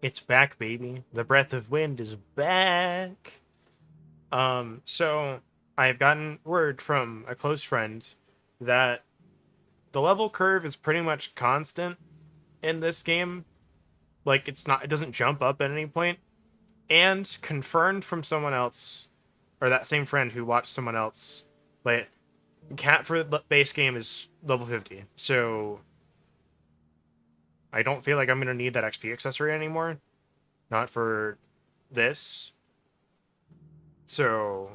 It's back, baby. The breath of wind is back. So I've gotten word from a close friend that the level curve is pretty much constant in this game. Like it doesn't jump up at any point. And confirmed from someone else, or that same friend who watched someone else, like cat for the base game is level 50. So I don't feel like I'm gonna need that XP accessory anymore. Not for this. So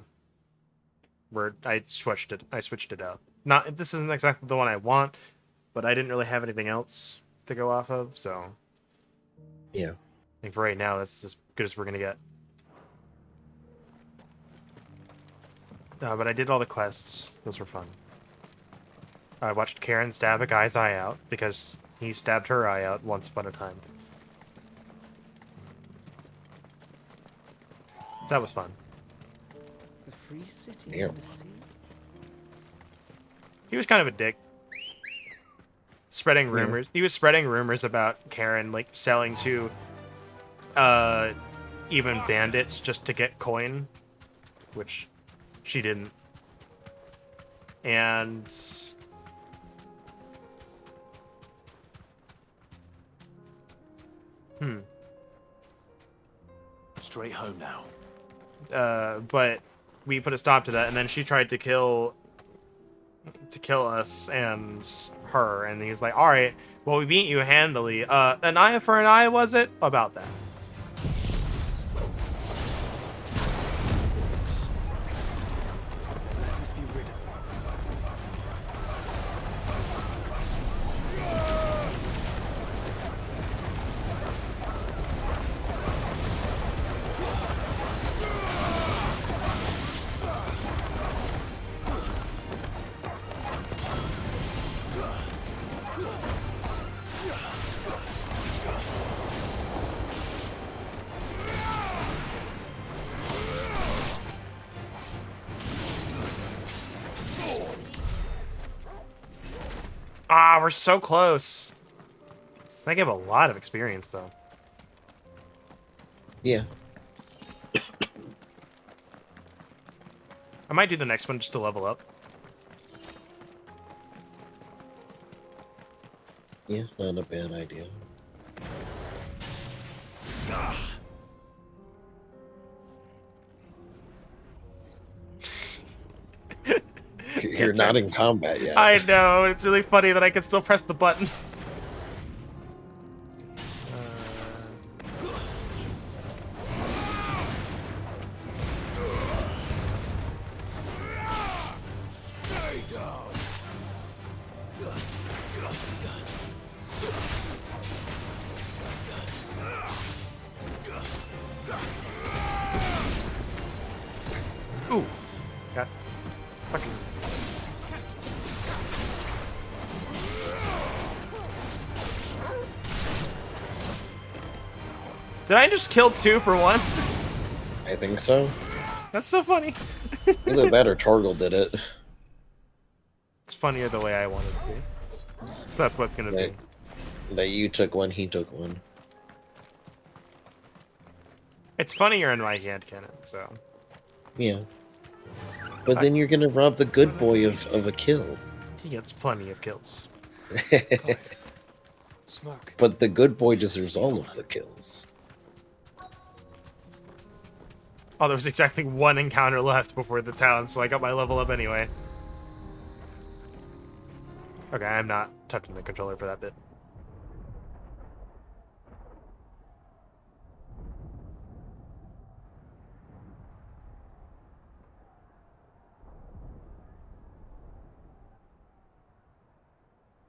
I switched it out. Not this isn't exactly the one I want, but I didn't really have anything else to go off of, so I Yeah. think for right now that's as good as we're gonna get. But I did all the quests. Those were fun. I watched Karen stab a guy's eye out because he stabbed her eye out once upon a time. So that was fun. The free city Yeah. in the sea? He was kind of a dick. Spreading Yeah. rumors. He was spreading rumors about Karen like selling to even bandits just to get coin, which she didn't. And Straight home now. but we put a stop to that, and then she tried to kill us and her, and he's like, all right, well, we beat you handily. An eye for an eye, was it? About that. Let us be rid of them. Ah, we're so close. I give a lot of experience, though. Yeah. I might do the next one just to level up. Yeah, not a bad idea. You're not in combat yet. I know, it's really funny that I can still press the button. Stay down. Ooh. Got fucking... Did I just kill two for one? I think so. That's so funny. Either that or Torgal did it. It's funnier the way I want it to be. So that's what it's gonna be. That you took one, he took one. It's funnier in my hand cannon, so... Yeah. But then you're gonna rob the good boy of a kill. He gets plenty of kills. Smoke. But the good boy deserves all of the kills. Oh, there was exactly one encounter left before the town, so I got my level up anyway. Okay, I'm not touching the controller for that bit.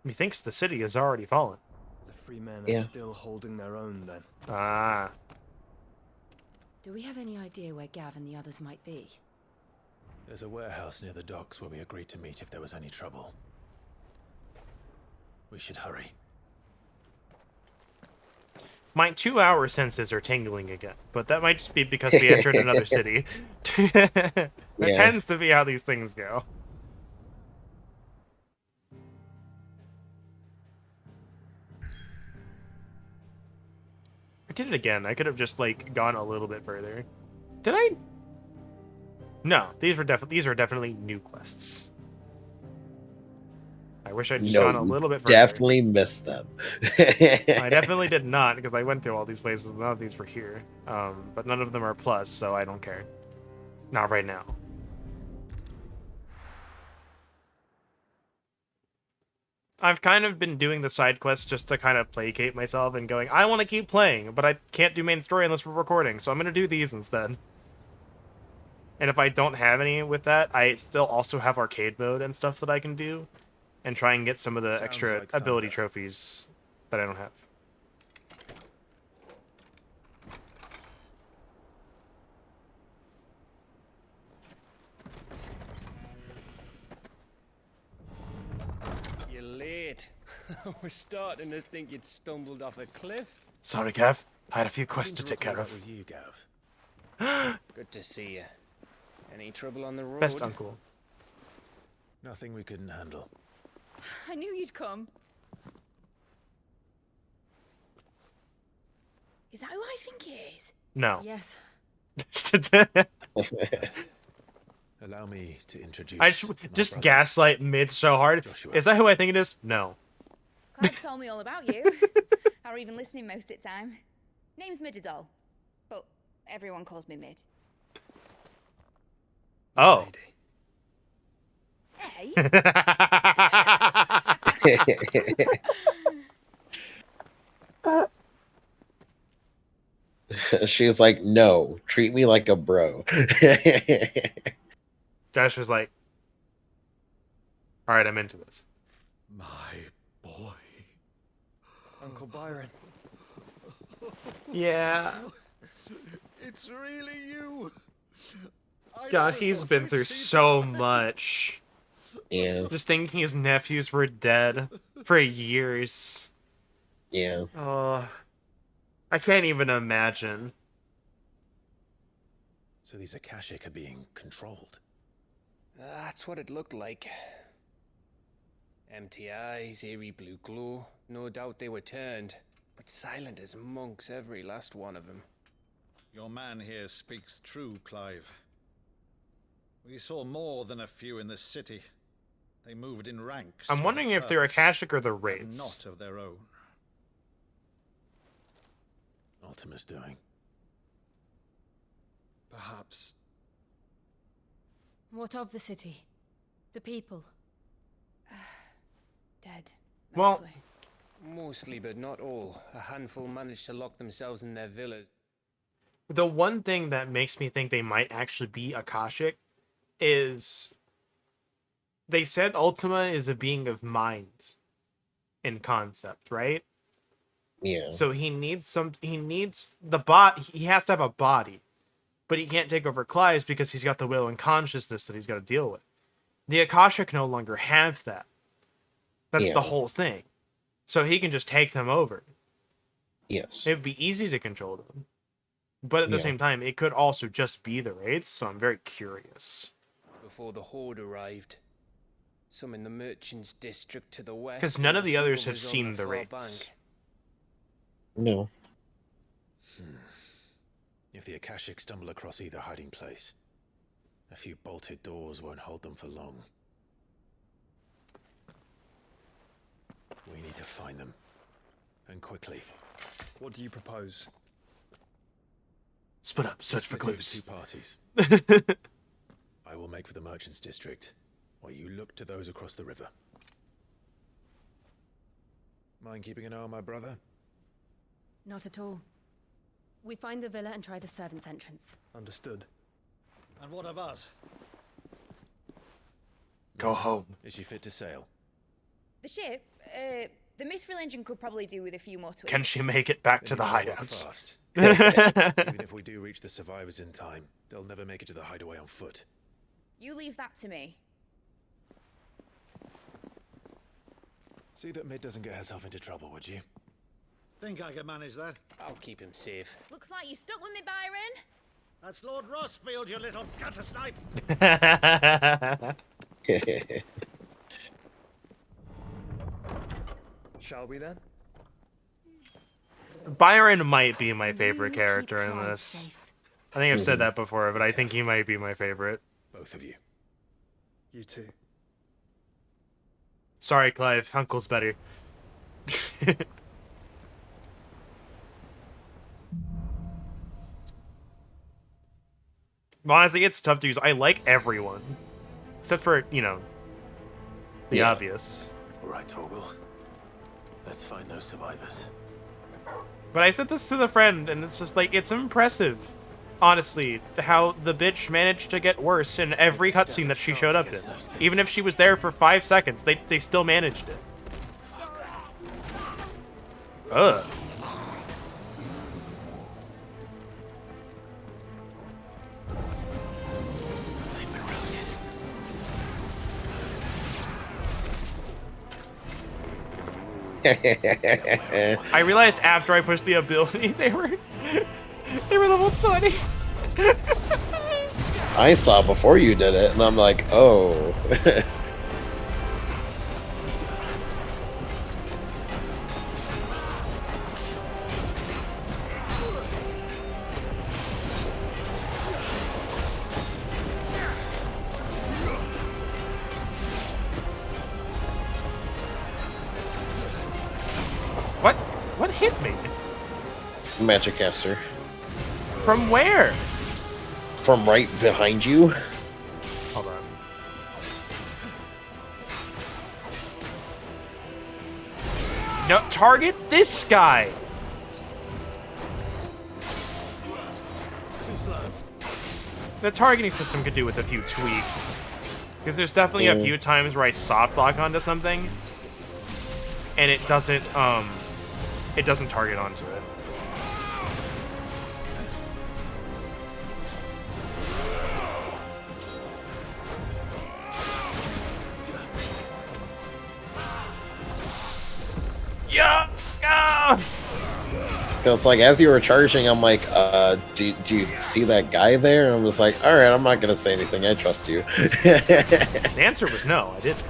Methinks the city has already fallen. The free men are Yeah. still holding their own then. Ah. Do we have any idea where Gav and the others might be? There's a warehouse near the docks where we agreed to meet if there was any trouble. We should hurry. My 2-hour senses are tingling again, but that might just be because we entered another city. That Yeah. tends to be how these things go. did it again. I could have just, like, gone a little bit further. Did I? No, these are definitely new quests. I wish I'd just gone a little bit further. Definitely missed them. I definitely did not, because I went through all these places and none of these were here. But none of them are plus, so I don't care. Not right now. I've kind of been doing the side quests just to kind of placate myself and going, I want to keep playing, but I can't do main story unless we're recording, so I'm going to do these instead. And if I don't have any with that, I still also have arcade mode and stuff that I can do, and try and get some of the extra like ability thunder. trophies that I don't have. You're late. We're starting to think you'd stumbled off a cliff. Sorry, Gav. I had a few quests Seems to take recall care that of. was you, Gav. Good to see you. Any trouble on the road? Best uncle. Nothing we couldn't handle. I knew you'd come. Is that who I think it is? No. Yes. Allow me to introduce. I just brother. gaslight mid so hard. Joshua. Is that who I think it is? No. Clive's told me all about you. Or even listening most of the time. Name's Midadol. But everyone calls me Mid. Oh. Hey? She's like, no, treat me like a bro. Josh was like, all right, I'm into this. My boy. Uncle Byron. Yeah. It's really you. I God, never he's thought been I'd through see so that. much. Yeah, Just thinking his nephews were dead for years. yeah. Oh, I can't even imagine. So these Akashic are being controlled. That's what it looked like. Empty eyes, eerie blue glow. No doubt they were turned, but silent as monks, every last one of them. Your man here speaks true, Clive. We saw more than a few in the city. They moved in ranks. I'm with a wondering if they're purpose, Akashic or the but Wraiths. not of their own. Ultima's doing. Perhaps. What of the city? The people? Dead. Well- Mostly. Mostly, but not all. A handful managed to lock themselves in their villas. The one thing that makes me think they might actually be Akashic is they said Ultima is a being of mind in concept, right? Yeah. So he needs he has to have a body, but he can't take over Clive's because he's got the will and consciousness that he's got to deal with. The Akashic no longer have that. That's Yeah. the whole thing. So he can just take them over. Yes. It would be easy to control them. But at the Yeah. same time, it could also just be the Wraiths, so I'm very curious. Before the Horde arrived. Some in the Merchants District to the west. 'Cause none and of the a few others have others on seen the far Wraiths. bank. No. If the Akashic stumble across either hiding place, a few bolted doors won't hold them for long. We need to find them. And quickly. What do you propose? Split up, search for Split into clues. two parties. I will make for the Merchants District, while you look to those across the river. Mind keeping an eye on my brother? Not at all. We find the villa and try the servants' entrance. Understood. And what of us? Go home. Is she fit to sail? The ship, the Mithril engine could probably do with a few more tweaks. Can she make it back to Then the you better rock hideouts? fast. Even if we do reach the survivors in time, they'll never make it to the hideaway on foot. You leave that to me. See that Mid doesn't get herself into trouble, would you? Think I can manage that? I'll keep him safe. Looks like you stuck with me, Byron. That's Lord Rossfield, you little gutter snipe! Shall we then? Byron might be my favorite You character keep in Clive this. safe. I think I've said that before, but I think he might be my favorite. Both of you. You too. Sorry, Clive. Uncle's better. Honestly, it's tough to use. I like everyone. Except for, you know, the Yeah. obvious. All right, Torgal. Let's find those survivors. But I said this to the friend, and it's just like, it's impressive, honestly, how the bitch managed to get worse in every cutscene that she showed up in. Even if she was there for 5 seconds, they still managed it. Ugh. They've been routed. I realized after I pushed the ability, they were level 20. I saw before you did it, and I'm like, oh. What hit me? Magic caster. From where? From right behind you. Hold on. No, target this guy. The targeting system could do with a few tweaks. Because there's definitely a few times where I soft lock onto something and it doesn't target onto it. Yeah. Ah! It's like, as you were charging, I'm like, do you see that guy there? And I'm just like, all right, I'm not gonna say anything. I trust you. The answer was no, I didn't.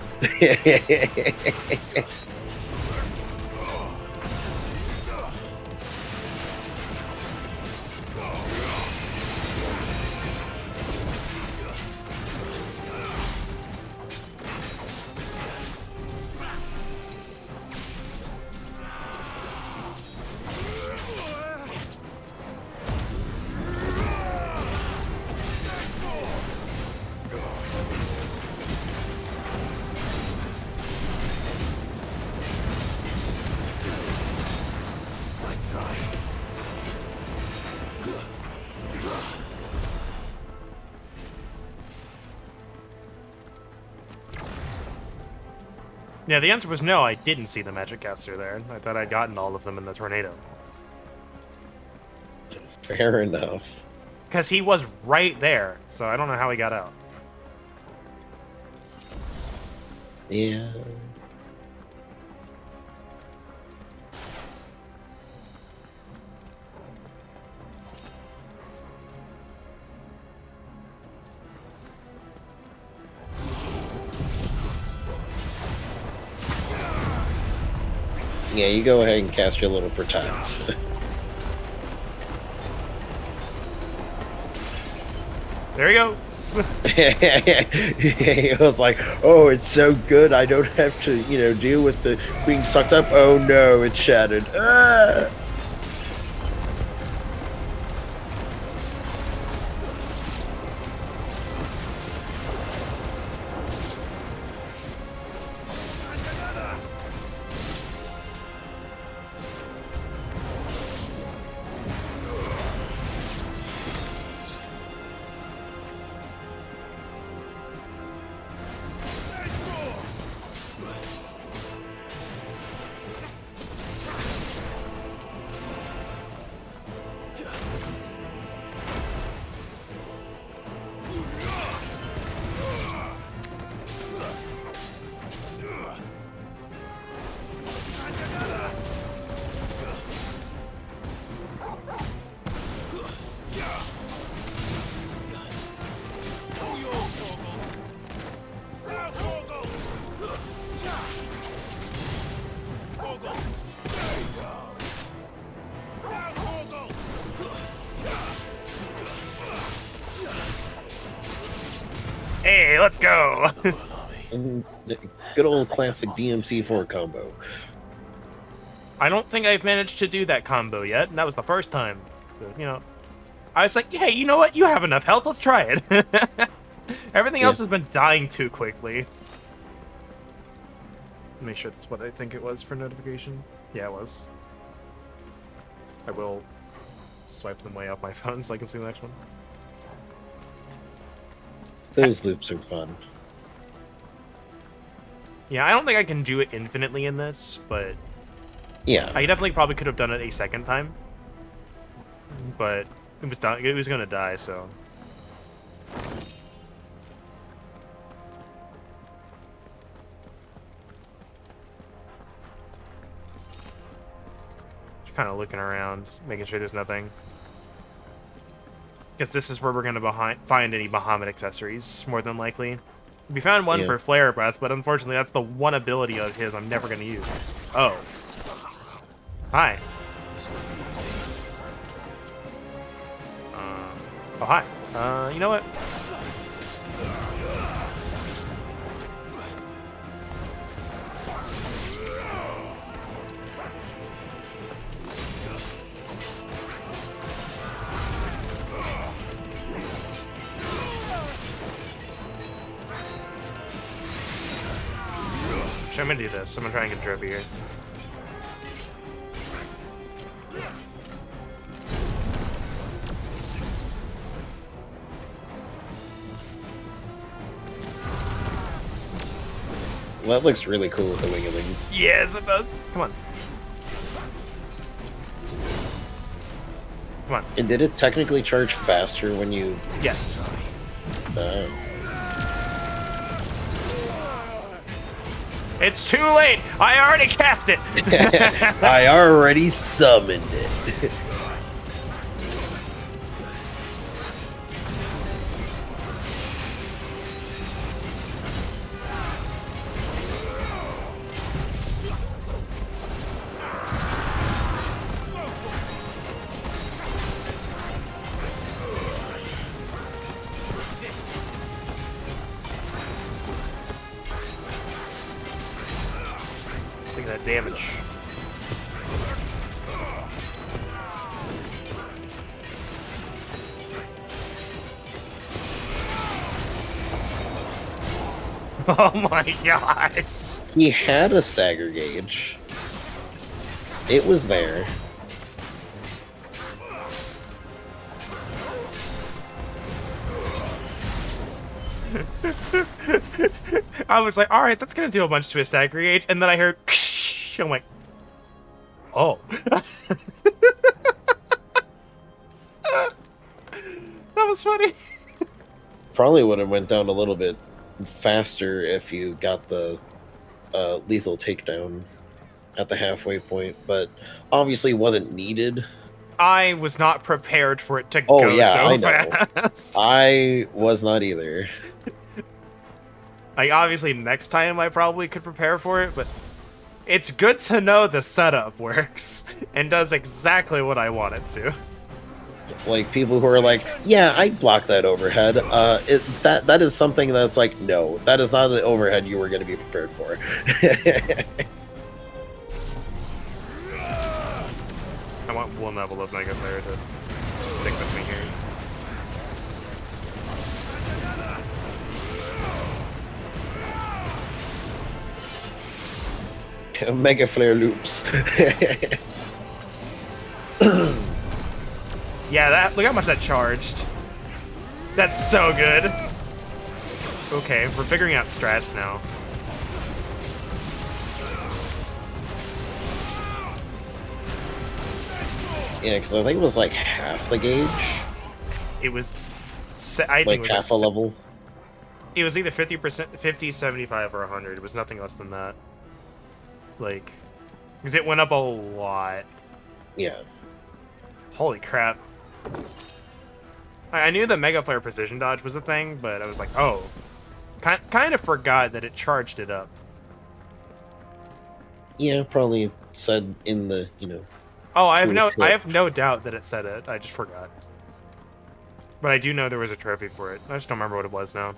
Yeah, the answer was no, I didn't see the magic caster there. I thought I'd gotten all of them in the tornado. Fair enough. Because he was right there, so I don't know how he got out. Yeah. Yeah, you go ahead and cast your little protect. There you go. It was like, oh, it's so good, I don't have to, deal with the being sucked up. Oh no, it's shattered. Ah! Hey, let's go. The Royal Army. And good old classic DMC4 combo. I don't think I've managed to do that combo yet, and that was the first time. But, you know, I was like, hey, you know what? You have enough health. Let's try it. Everything else has been dying too quickly. Make sure that's what I think it was for notification. Yeah, it was. I will swipe them way off my phone so I can see the next one. Those loops are fun. Yeah, I don't think I can do it infinitely in this, but Yeah. I definitely probably could have done it a second time. But it was done. It was gonna die, so. Just kind of looking around, making sure there's nothing. Guess this is where we're gonna find any Bahamut accessories, more than likely. We found one for Flare Breath, but unfortunately that's the one ability of his I'm never gonna use. Oh. Hi. Oh, hi. You know what? I'm gonna do this. I'm gonna try and get a trophy here. Well, that looks really cool with the wings. Yes, it does. Come on. Come on. And did it technically charge faster when you... Yes. It's too late. I already cast it. I already summoned it. Look at that damage. Oh my gosh. He had a stagger gauge. It was there. I was like, all right, that's gonna do a bunch to a stagger gauge, and then I heard, I'm like, oh. That was funny. Probably would have went down a little bit faster if you got the lethal takedown at the halfway point, but obviously wasn't needed. I was not prepared for it to Oh, go yeah, so I know. fast. I was not either. Like, obviously, next time I probably could prepare for it, but it's good to know the setup works and does exactly what I want it to. Like, people who are like, yeah, I blocked that overhead. That is something that's like, no, that is not the overhead you were going to be prepared for. I want one level of Mega Player to stick with me here. Mega Flare loops. Yeah, that look how much that charged. That's so good. Okay, we're figuring out strats now. Yeah, because I think it was like half the gauge. It was, I think Like it was half a level. It was either 50%, 50, 75, or 100. It was nothing less than that. Like, because it went up a lot. Yeah. Holy crap. I knew the Mega Flare precision dodge was a thing, but I was like, oh. Kind of forgot that it charged it up. Yeah, probably said in the, you know. Oh, I have no doubt that it said it. I just forgot. But I do know there was a trophy for it. I just don't remember what it was now.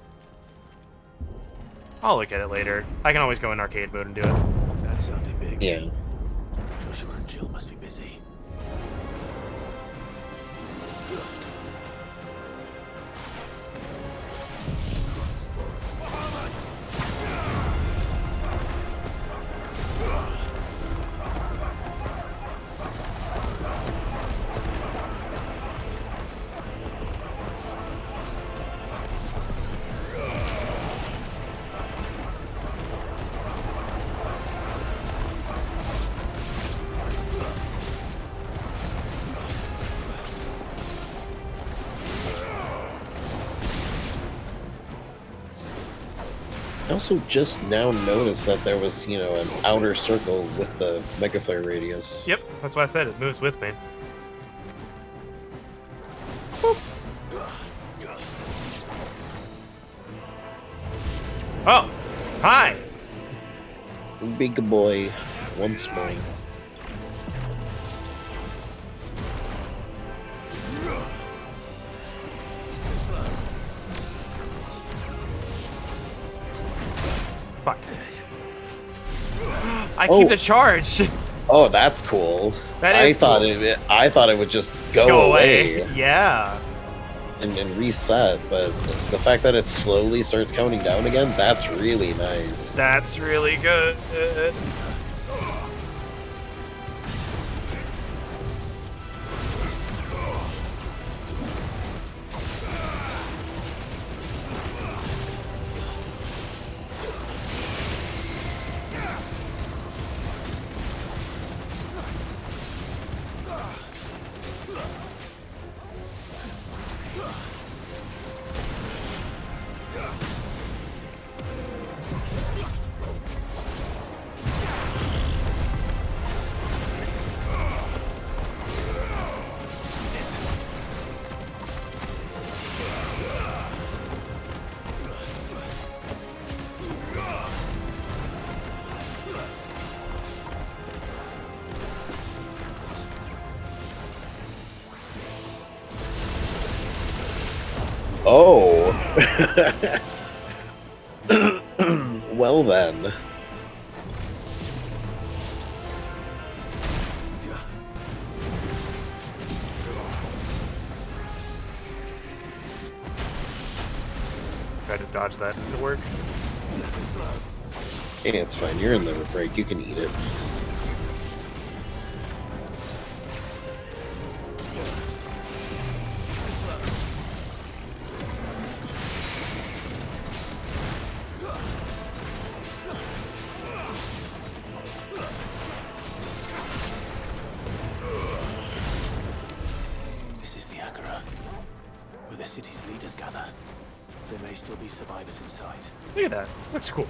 I'll look at it later. I can always go in arcade mode and do it. That sounded big. Yeah. Joshua and Jill must be busy. I also just now noticed that there was, you know, an outer circle with the Mega Flare radius. Yep, that's why I said it moves with me. Oh, hi. Big boy, once more. Fuck. I keep the charge. Oh, that's cool. That I is thought cool. I thought it would just go, Go away, away. Yeah. and reset, but the fact that it slowly starts counting down again, that's really nice. That's really good. Oh. Well then. Try to dodge that to work. Hey, it's fine. You're in the break. You can eat it. This is the Agora, where the city's leaders gather. There may still be survivors inside. Look at that. This looks cool.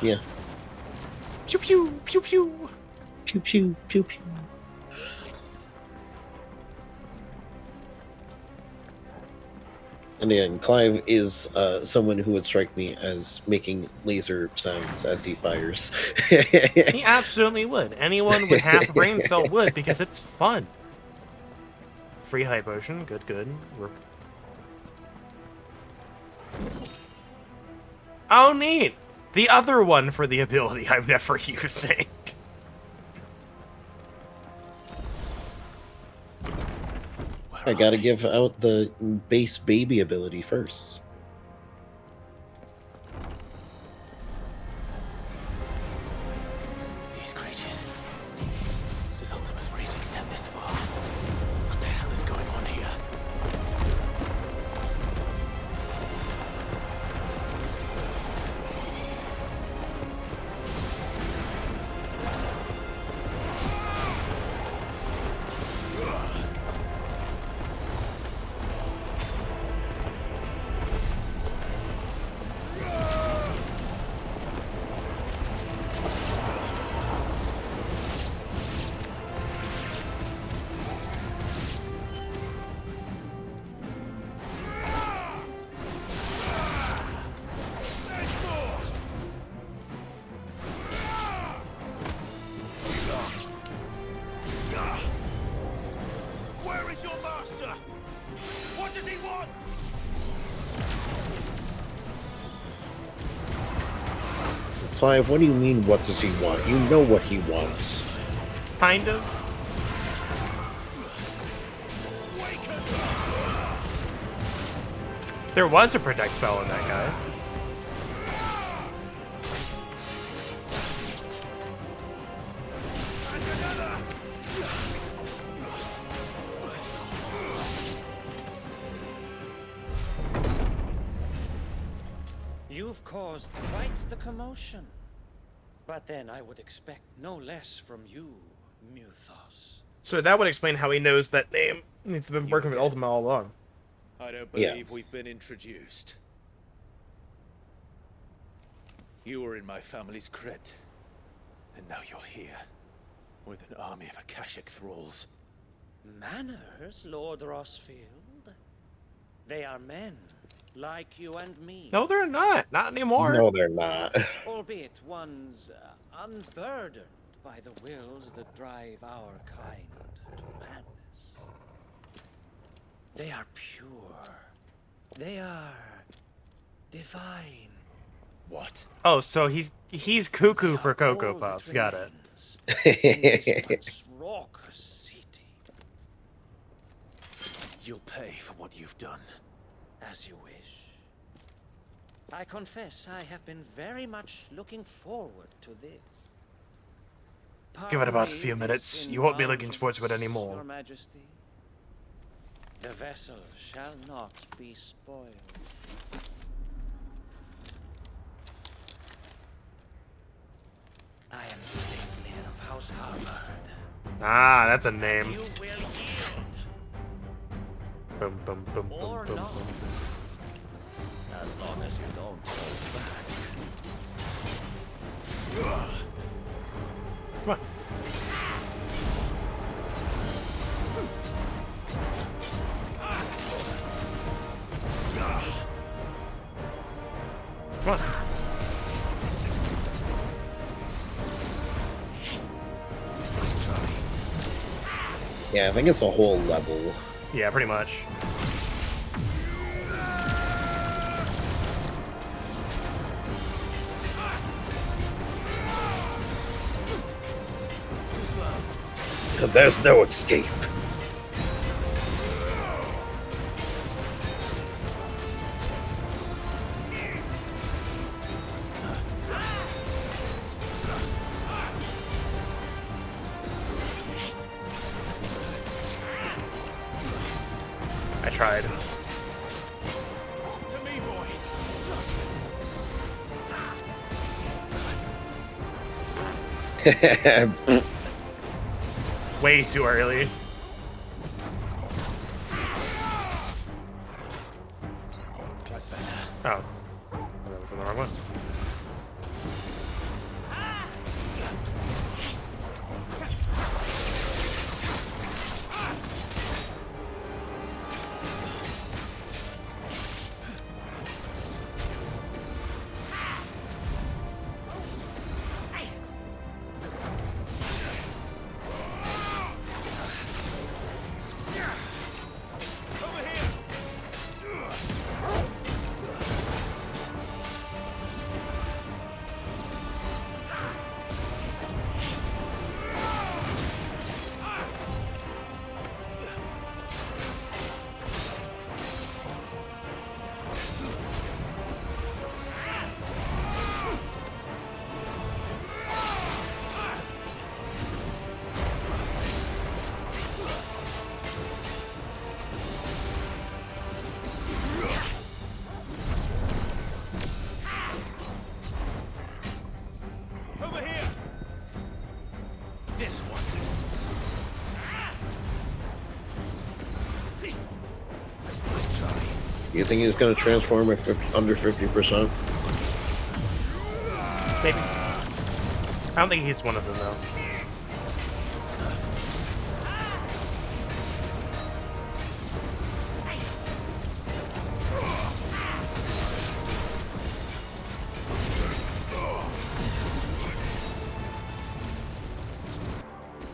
Yeah. Pew pew pew pew. Pew pew pew pew. And again, Clive is someone who would strike me as making laser sounds as he fires. He absolutely would. Anyone with half a brain cell would, because it's fun. Free high potion. Good, good. Oh, neat! The other one for the ability I'm never using. I gotta give out the base baby ability first. These creatures. Does Ultima's reach extend this far? What the hell is going on here? Where is your master? What does he want? Clive, what do you mean, what does he want? You know what he wants. Kind of. There was a protect spell on that guy. You've caused quite the commotion. But then I would expect no less from you, Muthos. So that would explain how he knows that name. He's been working with Ultima all along. I don't Yeah. believe we've been introduced. You were in my family's crypt, and now you're here, with an army of Akashic thralls. Manners, Lord Rossfield? They are men, like you and me. No, they're not. Not anymore. No, they're not. Albeit one's unburdened by the wills that drive our kind to madness. They are pure. They are divine. What? Oh, so he's cuckoo for Cocoa Puffs. Got it. It. Raucous city. You'll pay for what you've done. As you wish. I confess I have been very much looking forward to this. Give it about a Pardon few me, minutes. this You won't be looking forward to it indulgence, anymore. Your Majesty. The vessel shall not be spoiled. I am Sleipnir of House Harvard. Ah, that's a name. You will yield, Boom, boom, boom, boom, or boom, not. boom. As long as you don't hold back. Come on. Come on. Yeah, I think it's a whole level. Yeah, pretty much. And there's no escape. I tried. Way too early. That's better. Oh. That was in the wrong one. You think he's going to transform at under 50%? Maybe. I don't think he's one of them, though.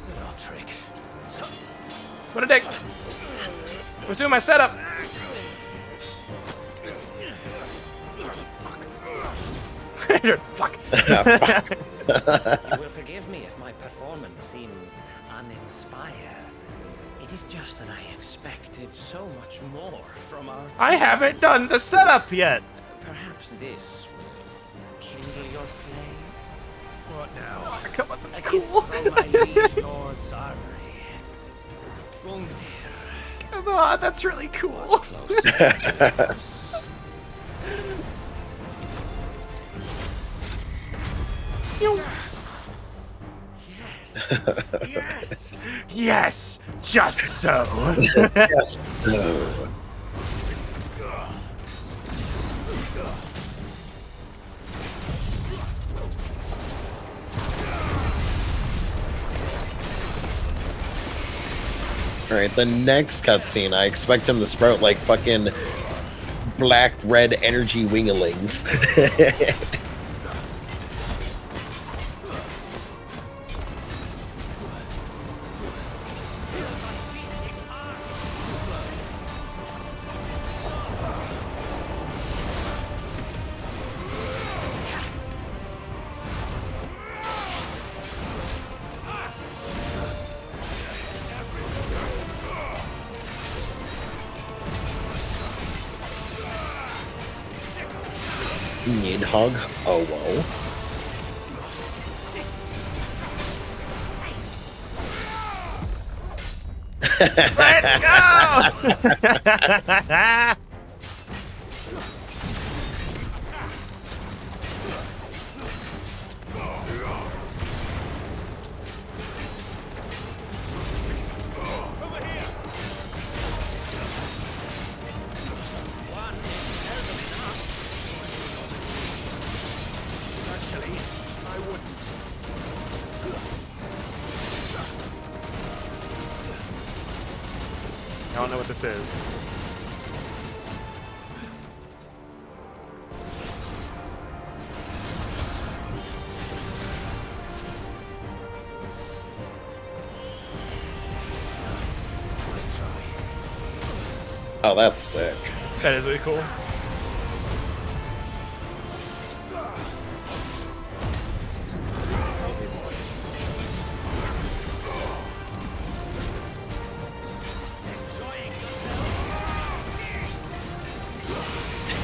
Little trick. What a dick! I was doing my setup! Fuck. You will forgive me if my performance seems uninspired. It is just that I expected so much more from our... I haven't done the setup yet. Perhaps this will kindle your flame? What now? Come on, that's A cool. gift from my liege lord's armory. Gungnir. Come on, that's really cool. Yes. Yes, just so. Yes. No. Alright, the next cutscene, I expect him to sprout like fucking black red energy winglings. Nidhogg? Oh, whoa. Let's go! Actually, I wouldn't. I don't know what this is. Oh, that's sick. That is really cool.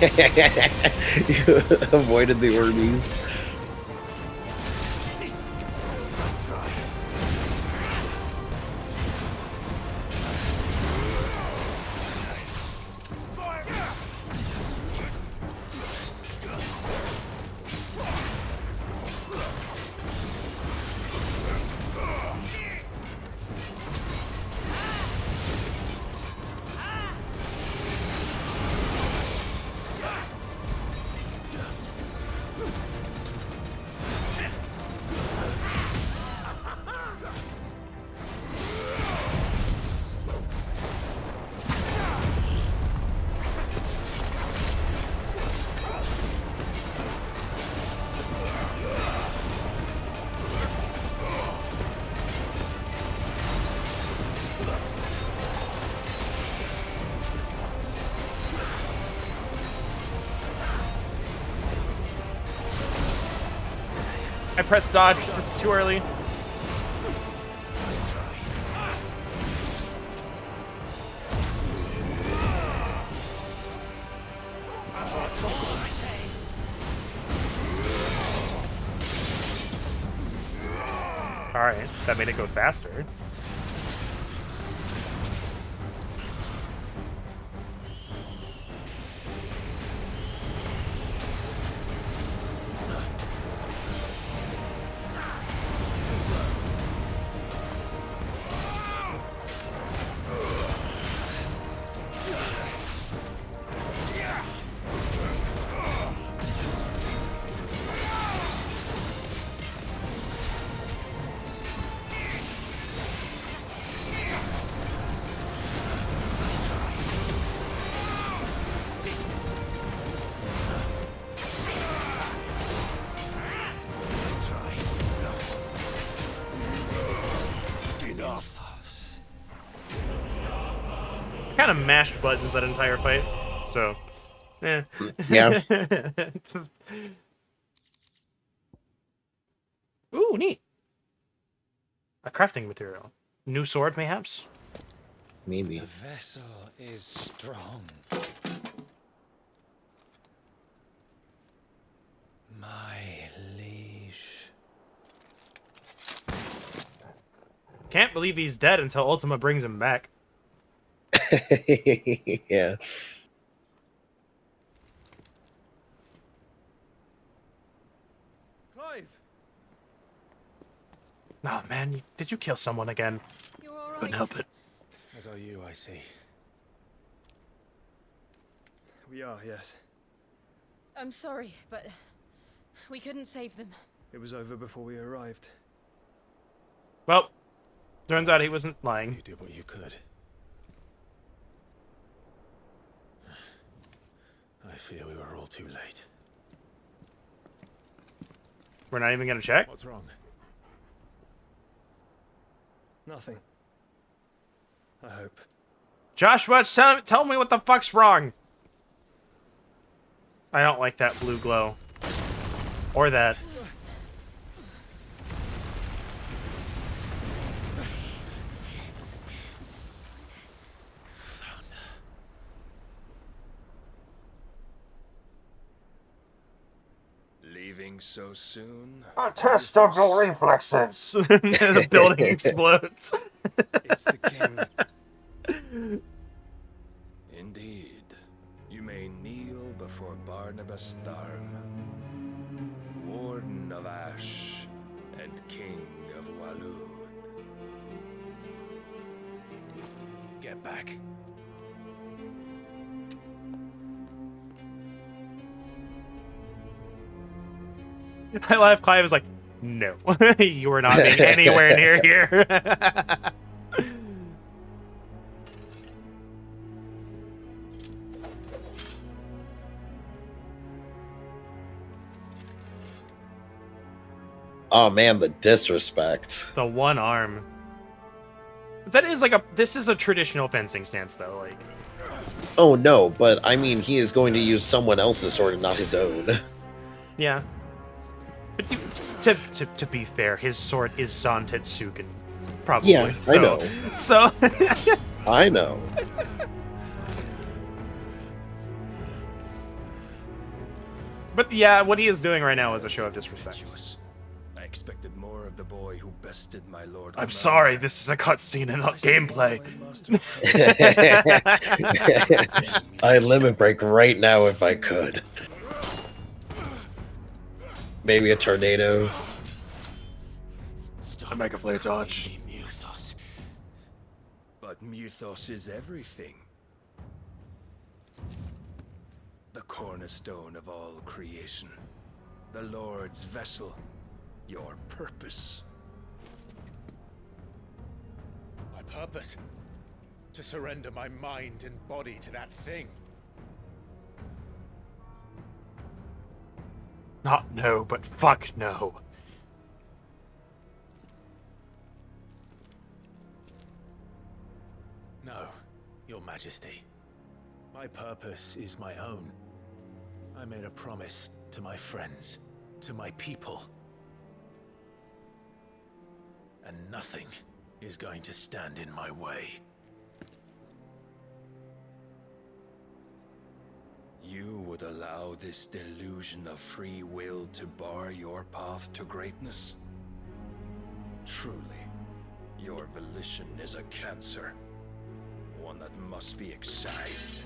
You avoided the Orbeez. I pressed dodge just too early. Alright, that made it go faster. Kind of mashed buttons that entire fight, so yeah. Yeah. Just Ooh, neat. A crafting material. New sword, mayhaps? Maybe. The vessel is strong. My liege. Can't believe he's dead until Ultima brings him back. Yeah. Clive! Oh man, did you kill someone again? You're all right. Couldn't help it. As are you, I see. We are, yes. I'm sorry, but we couldn't save them. It was over before we arrived. Well, turns out he wasn't lying. You did what you could. I fear we were all too late. We're not even gonna check? What's wrong? Nothing. I hope. Joshua, tell me what the fuck's wrong. I don't like that blue glow. Or that. Leaving so soon? A test of your reflexes. The building explodes. It's the king. Indeed. You may kneel before Barnabas Tharm, Warden of Ash and King of Walud. Get back. I laugh. Clive is like, no, you are not being anywhere near here. Oh man, the disrespect. The one arm. That is like this is a traditional fencing stance though, like. Oh no, but I mean he is going to use someone else's sword and not his own. Yeah. But to be fair, his sword is Zantetsuken, probably. Yeah, so, I know. So. I know. But yeah, what he is doing right now is a show of disrespect. I expected more of the boy who bested my lord. I'm sorry, this is a cutscene and not gameplay. I'd limit break right now if I could. Maybe a tornado. A Mega Flare dodge. Muthos. But Muthos is everything. The cornerstone of all creation. The Lord's vessel. Your purpose. My purpose? To surrender my mind and body to that thing. Not no, but fuck no. No, Your Majesty. My purpose is my own. I made a promise to my friends, to my people. And nothing is going to stand in my way. You would allow this delusion of free will to bar your path to greatness? Truly, your volition is a cancer. One that must be excised.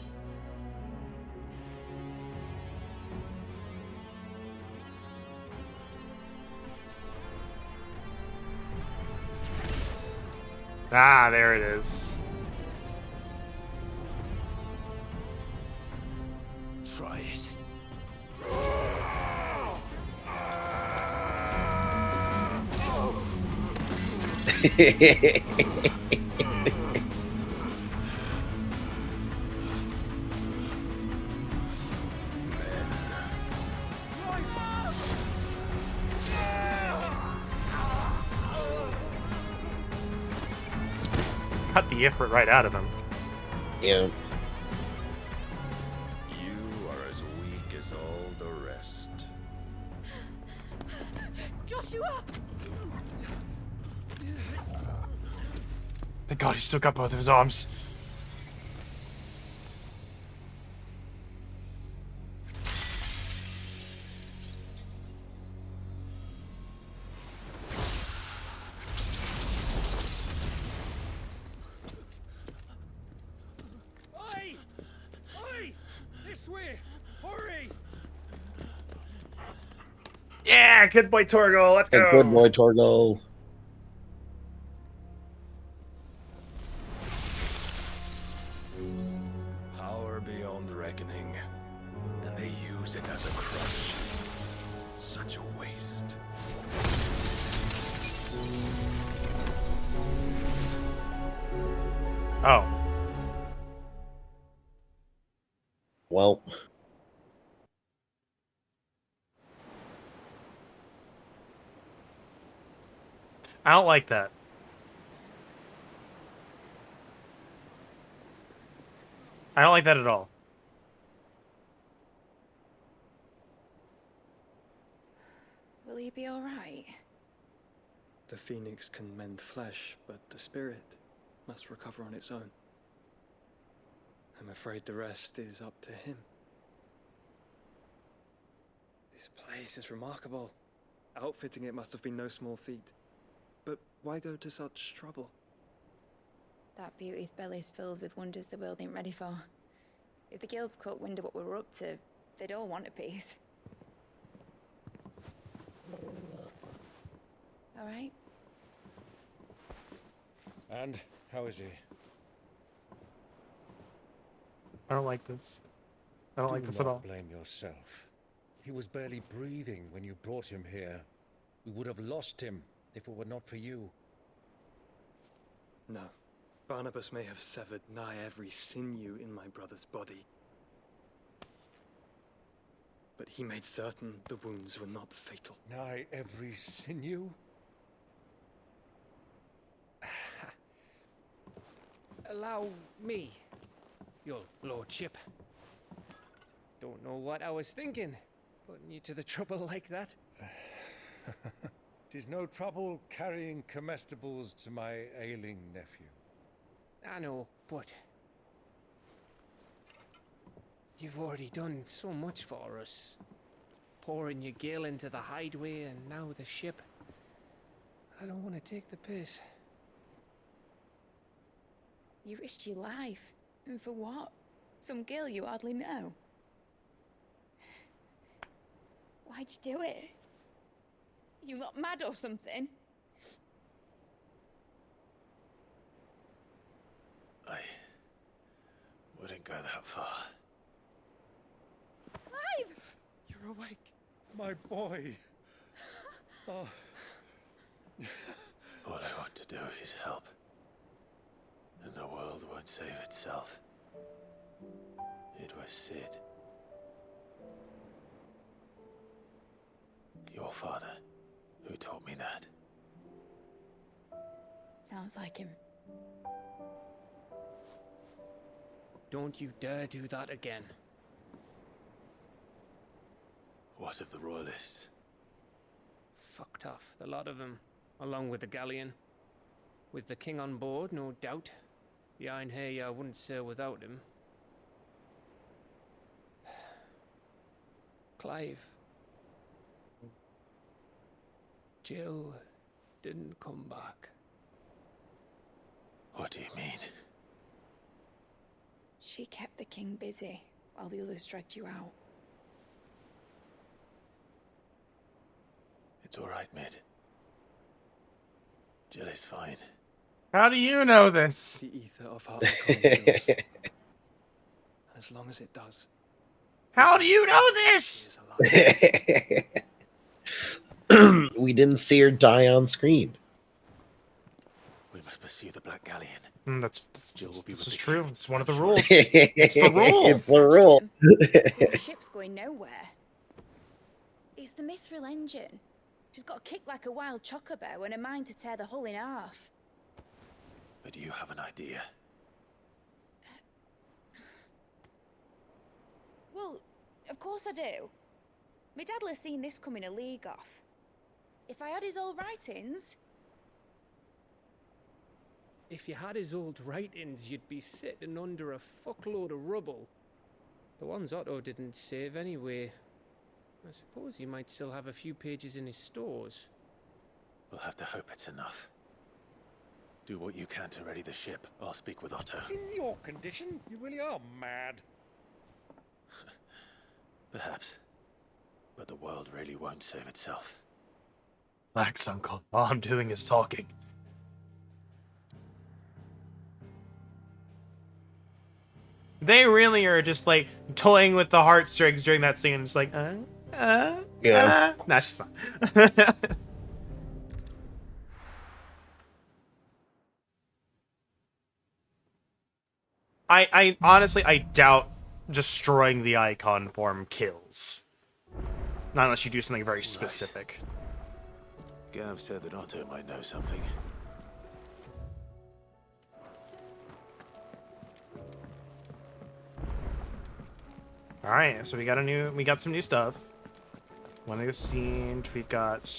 Ah, there it is. Try it. Cut the effort right out of him. Yeah. You are as weak as all the rest. Joshua! Thank God he still got both of his arms. Oi! Oi! This way! Hurry! Yeah, good boy Torgo, let's A go. good boy, Torgo. Power beyond reckoning, and they use it as a crutch. Such a waste. Oh. Well, I don't like that. I don't like that at all. Will he be alright? The phoenix can mend flesh, but the spirit must recover on its own. I'm afraid the rest is up to him. This place is remarkable. Outfitting it must have been no small feat. But why go to such trouble? That beauty's belly's filled with wonders the world ain't ready for. If the guilds caught wind of what we were up to, they'd all want a piece. All right? And how is he? I don't like this. I don't like this at all. Blame yourself. He was barely breathing when you brought him here. We would have lost him if it were not for you. No. Barnabas may have severed nigh every sinew in my brother's body. But he made certain the wounds were not fatal. Nigh every sinew? Allow me, your lordship. Don't know what I was thinking, putting you to the trouble like that. 'Tis no trouble carrying comestibles to my ailing nephew. I know, but you've already done so much for us. Pouring your gil into the hideaway and now the ship. I don't want to take the piss. You risked your life. And for what? Some girl you hardly know. Why'd you do it? You not mad or something? I wouldn't go that far. Clive! You're awake, my boy. Oh. All I want to do is help. And the world won't save itself. It was Sid. Your father, who taught me that. Sounds like him. Don't you dare do that again. What of the royalists? Fucked off, the lot of them, along with the galleon. With the king on board, no doubt. Behind here, I wouldn't sail without him. Clive. Jill didn't come back. What do you mean? She kept the king busy while the others dragged you out. It's all right, Mid. Jill is fine. How do you know this? The ether of her icon. As long as it does. How do you know this? We didn't see her die on screen. We must pursue the Black Galleon. Jill will be this is the true. king, It's one of I'm the sure. rules. It's the rule. It's the rule. The ship's going nowhere. It's the Mithril engine. She's got a kick like a wild chocobo and a mind to tear the hull in half. But do you have an idea? Well, of course I do. My dad'll have seen this coming a league off. If I had his old writings... If you had his old writings, you'd be sitting under a fuckload of rubble. The ones Otto didn't save anyway. I suppose he might still have a few pages in his stores. We'll have to hope it's enough. Do what you can to ready the ship. I'll speak with Otto. In your condition, you really are mad. Perhaps. But the world really won't save itself. Relax, Uncle. All I'm doing is talking. They really are just like toying with the heartstrings during that scene, just like, Yeah. Nah, she's fine. I honestly, I doubt destroying the icon form kills. Not unless you do something very specific. Gav said that Otto might know something. All right, so we got some new stuff. One new scene. We've got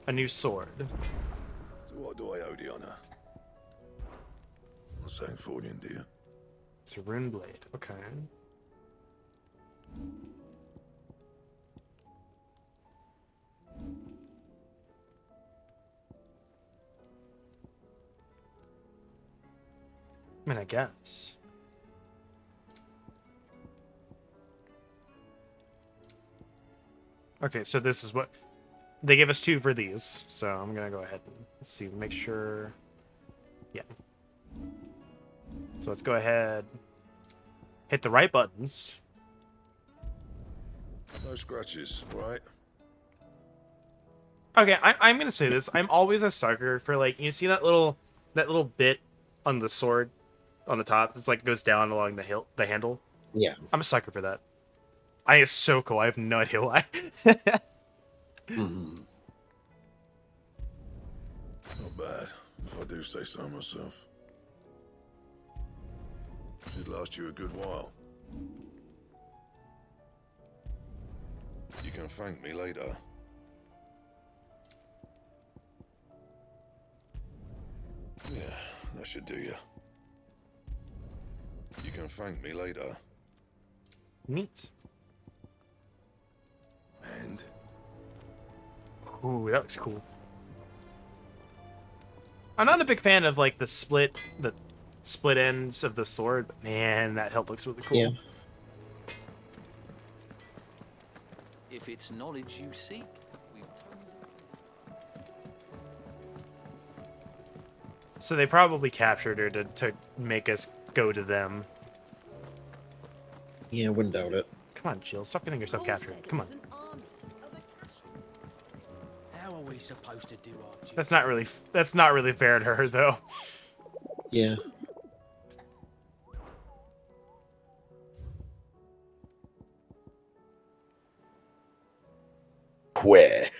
a new sword. So what do I owe the honor? Not saying Fordian, do you? It's a rune blade. Okay. I mean, I guess. Okay, so this is what they gave us 2 for these. So I'm gonna go ahead and let's see, make sure. Yeah. So let's go ahead, hit the right buttons. No scratches, right? Okay, I'm gonna say this. I'm always a sucker for, like, you see that little bit on the sword on the top. It's like goes down along the handle. Yeah. I'm a sucker for that. It's so cool. I have no idea why. Mm-hmm. Not bad, if I do say so myself. Should last you a good while. You can thank me later. Yeah, that should do you. You can thank me later. Neat. And? Ooh, that looks cool. I'm not a big fan of, like, the split ends of the sword, but man, that hilt looks really cool. Yeah. If it's knowledge you seek, So they probably captured her to make us go to them. Yeah, wouldn't doubt it. Come on, Jill. Stop getting yourself captured. Come on. how are we supposed to do our job? That's not really fair to her, though. Yeah. Where?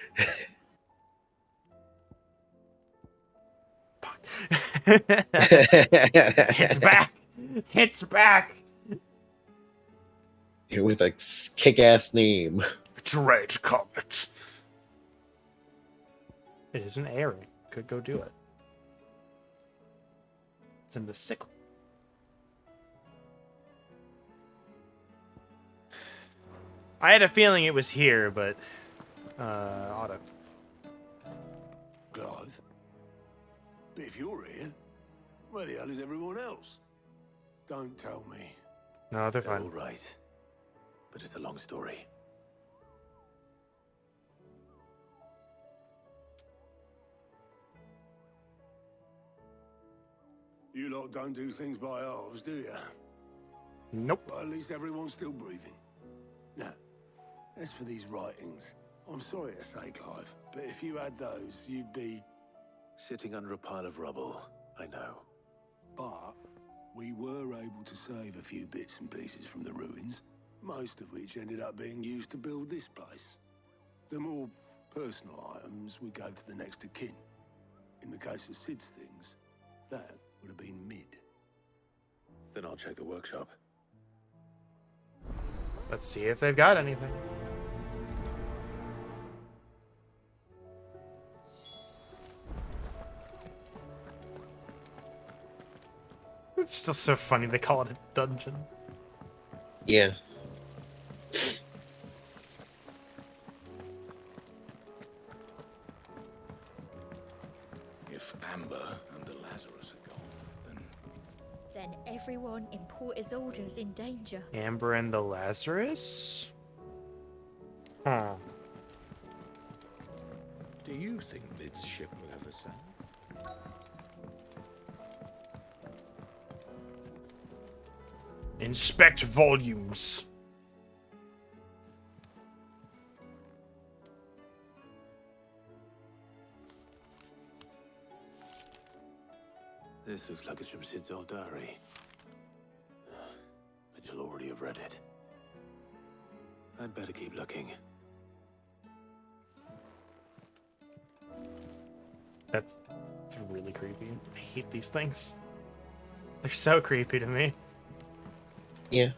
It's back. It's back. With a kick-ass name. Dread Comet. It is an airing. Could go do it. It's in the sickle. I had a feeling it was here, but Otto. Clive? But if you're here, where the hell is everyone else? Don't tell me. No, they're fine. All right, but it's a long story. You lot don't do things by halves, do you? Nope. Well, at least everyone's still breathing. Now, as for these writings, I'm sorry to say, Clive, but if you had those, you'd be... Sitting under a pile of rubble, I know. But we were able to save a few bits and pieces from the ruins, most of which ended up being used to build this place. The more personal items we gave to the next of kin. In the case of Sid's things, that would have been mid. Then I'll check the workshop. Let's see if they've got anything. It's still so funny they call it a dungeon. Yeah. If Amber and the Lazarus are gone, Then everyone in Port Isolde's in danger. Amber and the Lazarus? Huh. do you think Mid's ship will ever sail? Inspect volumes. This looks like it's from Sid's old diary. But you'll already have read it. I'd better keep looking. That's really creepy. I hate these things. They're so creepy to me. Yeah.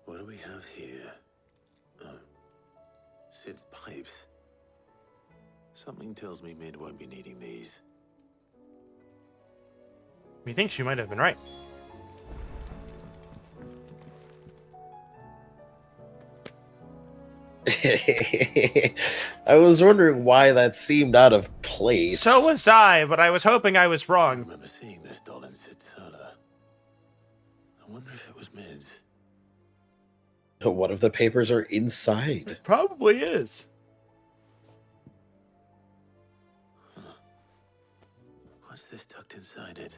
What do we have here? Oh. Sid's pipes. Something tells me Mid won't be needing these. Methinks you might have been right. I was wondering why that seemed out of place. So was I, but I was hoping I was I wrong. remember seeing this doll in Sid's cellar. I wonder if it was Mid's. What if the papers are inside? It probably is. What's this tucked inside it?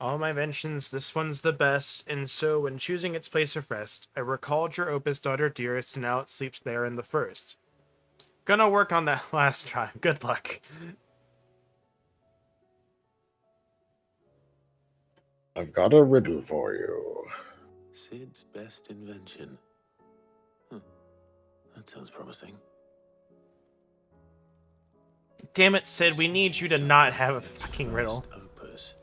All my mentions, this one's the best, and so when choosing its place of rest, I recalled your opus daughter dearest, and now it sleeps there in the first. Gonna work on that last time. Good luck. I've got a riddle for you. Sid's best invention. That sounds promising. Damn it, Sid, we need you to not have a fucking riddle. Opus.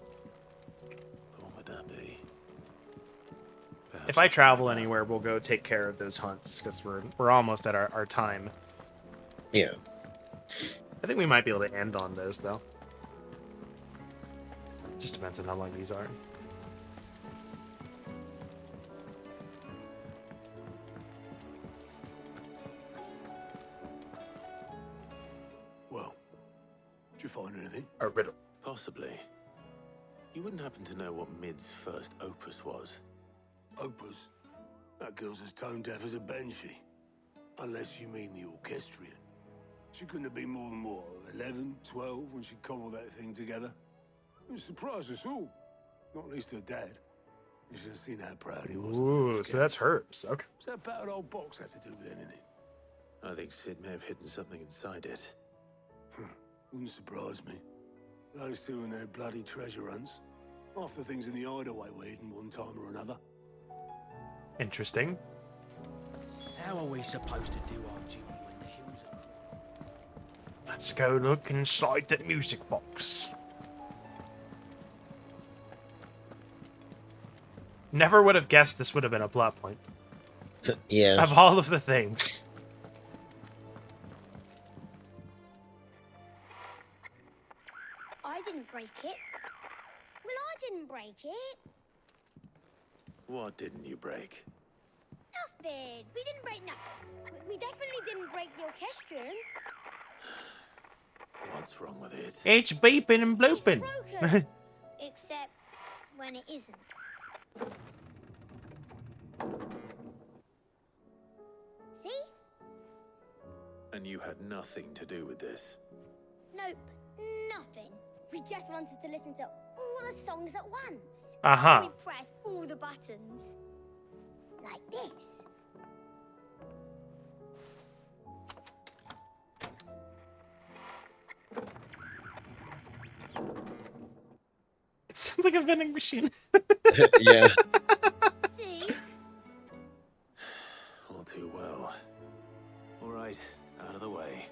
What would that be? If I travel anywhere, we'll go take care of those hunts, because we're almost at our time. Yeah. I think we might be able to end on those, though. Just depends on how long these are. Well, did you find anything? A riddle. Possibly. You wouldn't happen to know what Mid's first opus was? Opus? That girl's as tone deaf as a banshee. Unless you mean the orchestrion. She couldn't have been more than, what, 11, 12 when she cobbled that thing together? It surprised us all. Not least her dad. You should have seen how proud he was. Ooh, so that's hers. Okay. What's that battered old box have to do with anything? I think Sid may have hidden something inside it. Wouldn't surprise me. Those two and their bloody treasure hunts. Half the things in the hideaway were hidden one time or another. Interesting. How are we supposed to do our duty when the hills are... Let's go look inside that music box. Never would have guessed this would have been a plot point. Yeah. Of all of the things. I didn't break it. Well, I didn't break it. What didn't you break? Nothing. We didn't break nothing. We definitely didn't break the orchestrion. What's wrong with it? It's beeping and blooping. It's broken. Except when it isn't. See? And you had nothing to do with this? Nope. Nothing. We just wanted to listen to all the songs at once. Uh-huh. So we pressed all the buttons. Like this. It sounds like a vending machine. Yeah. See? All too well. All right, out of the way.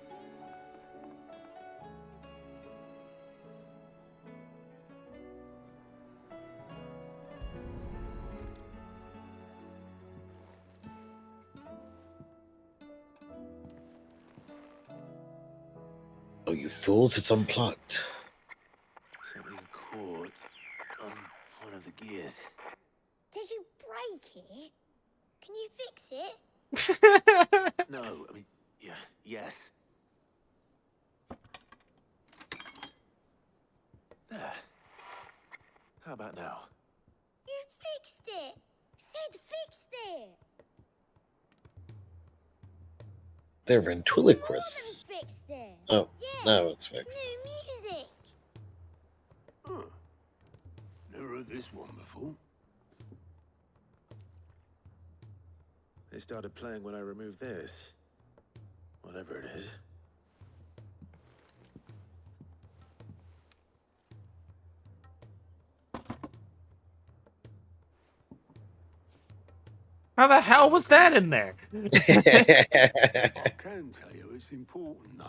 Oh, you fools, it's unplugged. Something caught on one of the gears. Did you break it? Can you fix it? No, I mean, yeah, yes. There. How about now? You fixed it! Sid fixed it! They're ventriloquists. Fixed it! Oh, Yeah, now it's fixed. new music! Huh. Never heard this one before. They started playing when I removed this. Whatever it is. How the hell was that in there? I can tell you it's important, though.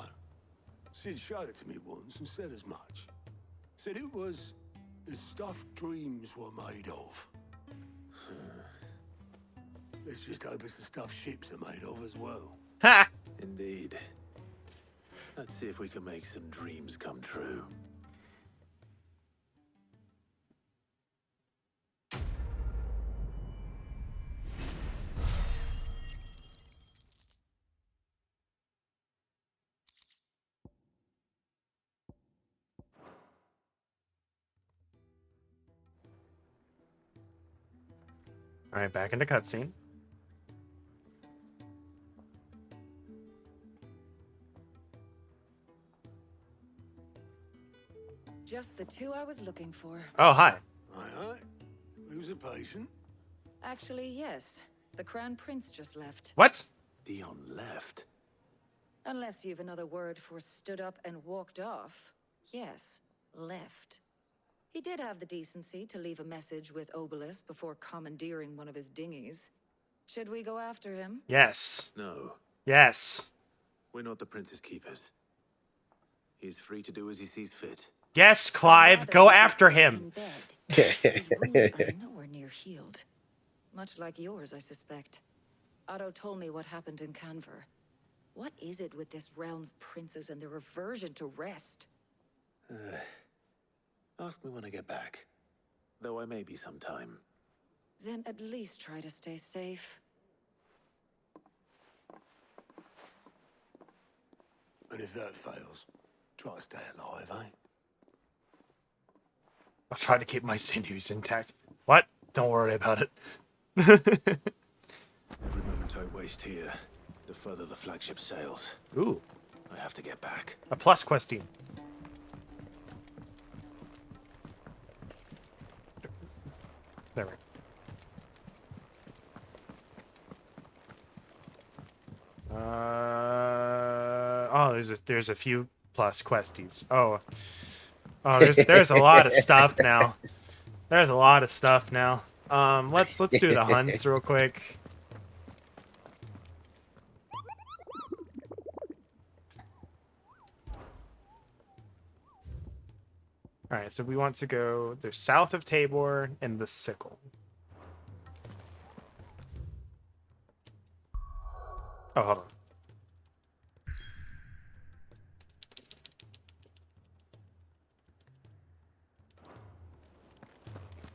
Sid showed it to me once and said as much. Said it was the stuff dreams were made of. Let's just hope it's the stuff ships are made of as well. Ha! Indeed. Let's see if we can make some dreams come true. All right, back into cutscene. Just the two I was looking for. Oh, hi. Aye. Who's a patient? Actually, yes. The Crown Prince just left. What? Dion left. Unless you've another word for stood up and walked off. Yes, left. He did have the decency to leave a message with Obelisk before commandeering one of his dinghies. Should we go after him? Yes. No. Yes. We're not the Prince's keepers. He's free to do as he sees fit. Yes, Clive, go after him. His wounds are nowhere near healed. Much like yours, I suspect. Otto told me what happened in Kanver. What is it with this realm's princes and their aversion to rest? Ask me when I get back. Though I may be sometime. Then at least try to stay safe. And if that fails, try to stay alive, eh? I'll try to keep my sinews intact. What? Don't worry about it. Every moment I waste here, the further the flagship sails. Ooh. I have to get back. A plus question. There we go. Oh, there's a few plus questies. Oh, there's a lot of stuff now. There's a lot of stuff now. Let's do the hunts real quick. All right, so we want to go. There's south of Tabor and the Sickle. Oh, hold on.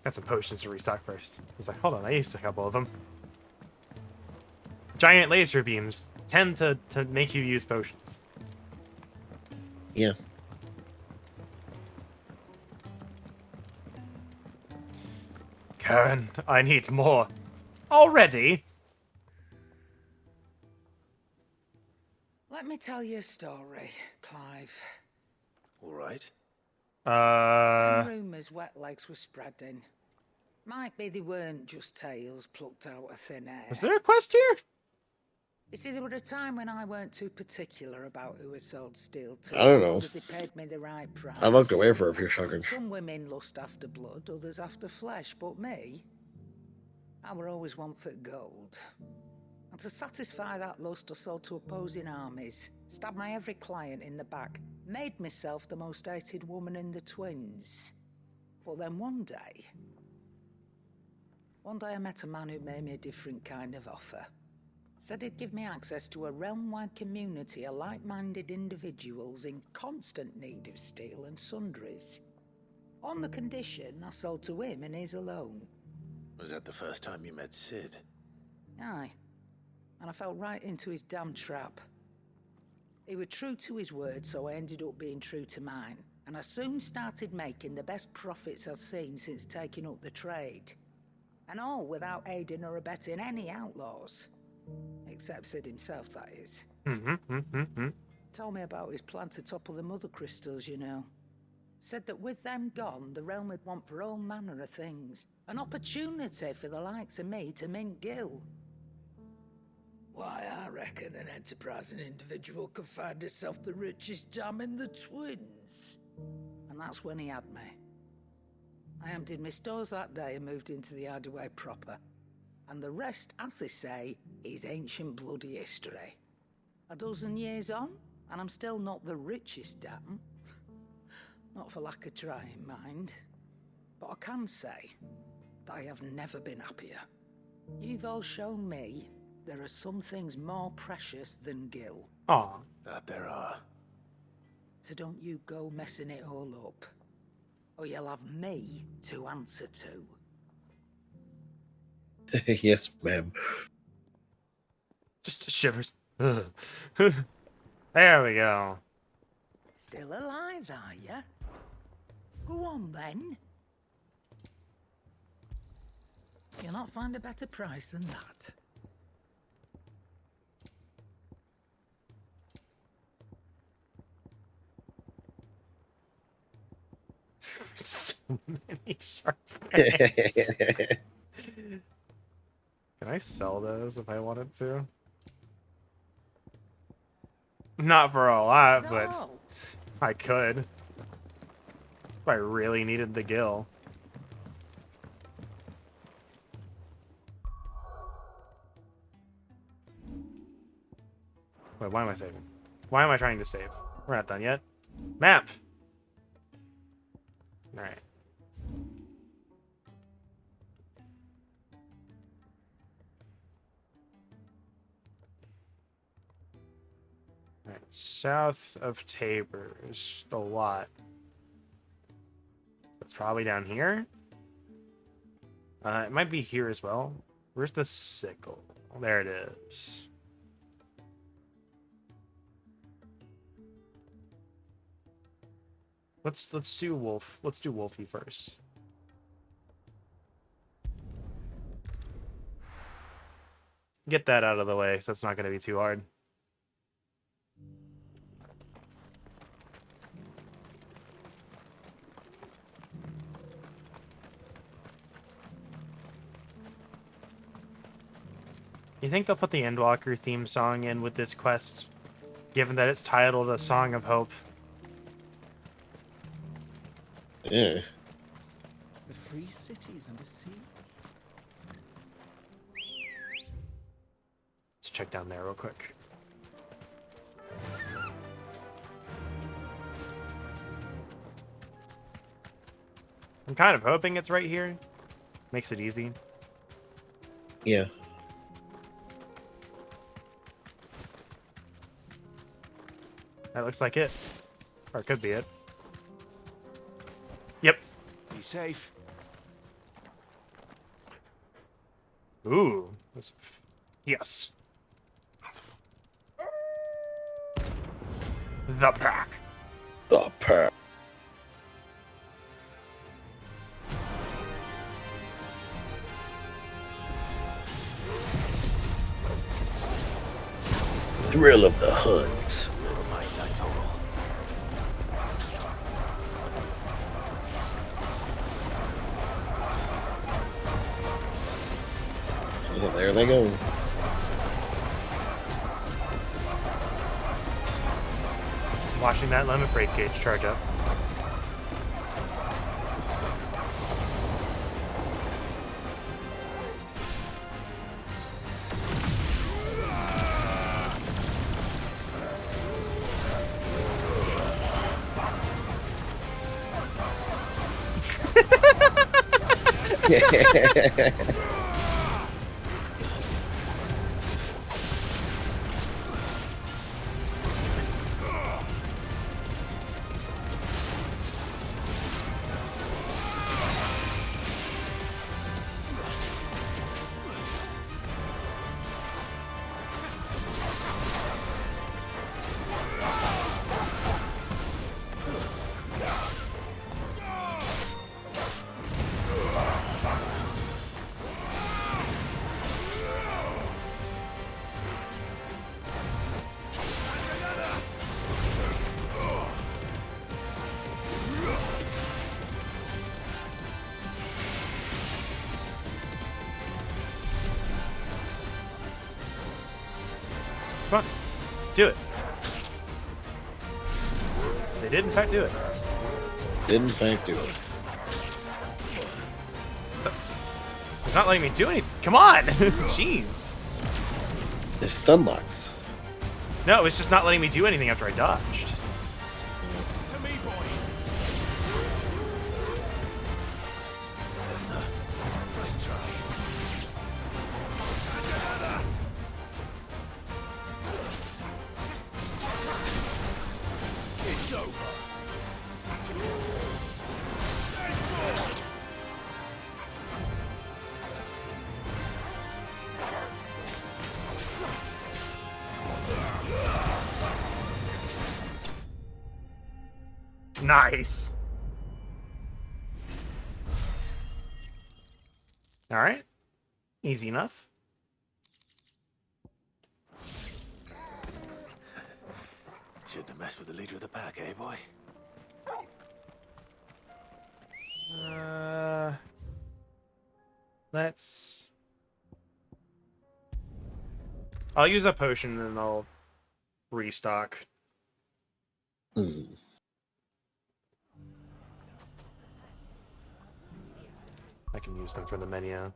Got some potions to restock first. I was like, hold on, I used a couple of them. Giant laser beams tend to make you use potions. Yeah. Karen, I need more. Already? Let me tell you a story, Clive. All right. Rumours wet legs were spreading. Might be they weren't just tales plucked out of thin air. Was there a quest here? You see, there were a time when I weren't too particular about who I sold steel to. I don't know. Because they paid me the right price. I looked away for a few seconds. Some women lust after blood, others after flesh, but me, I were always one for gold. And to satisfy that lust, I sold to opposing armies, stabbed my every client in the back, made myself the most hated woman in the twins. But then one day I met a man who made me a different kind of offer. Said he'd give me access to a realm-wide community of like-minded individuals in constant need of steel and sundries. On the condition I sold to him and his alone. Was that the first time you met Sid? Aye. And I fell right into his damn trap. He was true to his word, so I ended up being true to mine. And I soon started making the best profits I've seen since taking up the trade. And all without aiding or abetting any outlaws. Except Sid himself, that is. Told me about his plan to topple the mother crystals, you know. Said that with them gone, the realm would want for all manner of things. An opportunity for the likes of me to mint gil. Why, I reckon an enterprising individual could find himself the richest dam in the Twins. And that's when he had me. I emptied my stores that day and moved into the hideaway proper. And the rest, as they say, is ancient bloody history. A dozen years on, and I'm still not the richest dam. Not for lack of trying, mind. But I can say that I have never been happier. You've all shown me there are some things more precious than gil. Aw. That there are. So don't you go messing it all up. Or you'll have me to answer to. Yes, ma'am. Just shivers. There we go. Still alive, are ya? Go on, then. You'll not find a better price than that. So many sharp things. Can I sell those if I wanted to? Not for a lot, but I could. If I really needed the gil. Wait, why am I saving? Why am I trying to save? We're not done yet. Map! Alright. Alright, south of Tabor's a lot. It's probably down here. It might be here as well. Where's the sickle? There it is. Let's do Wolf. Let's do Wolfie first. Get that out of the way, so that's not going to be too hard. You think they'll put the Endwalker theme song in with this quest, given that it's titled A Song of Hope? Yeah. The free cities under sea. Let's check down there real quick. I'm kind of hoping it's right here. Makes it easy. Yeah. That looks like it. Or it could be it. Yep. Be safe. Ooh. Yes. The pack. The pack. Thrill of the hunt. My sight all. Well, there they go. Watching that limit break gauge charge up. Come on. Do it. They did, in fact, do it. Did, in fact, do it. It's not letting me do anything. Come on! Jeez. The stun locks. No, it's just not letting me do anything after I dodged. To me, boy. Nice try. It's over. Nice. All right. Easy enough. Shouldn't have messed with the leader of the pack, eh, boy? Let's... I'll use a potion and I'll restock. Mm. I can use them for the menu.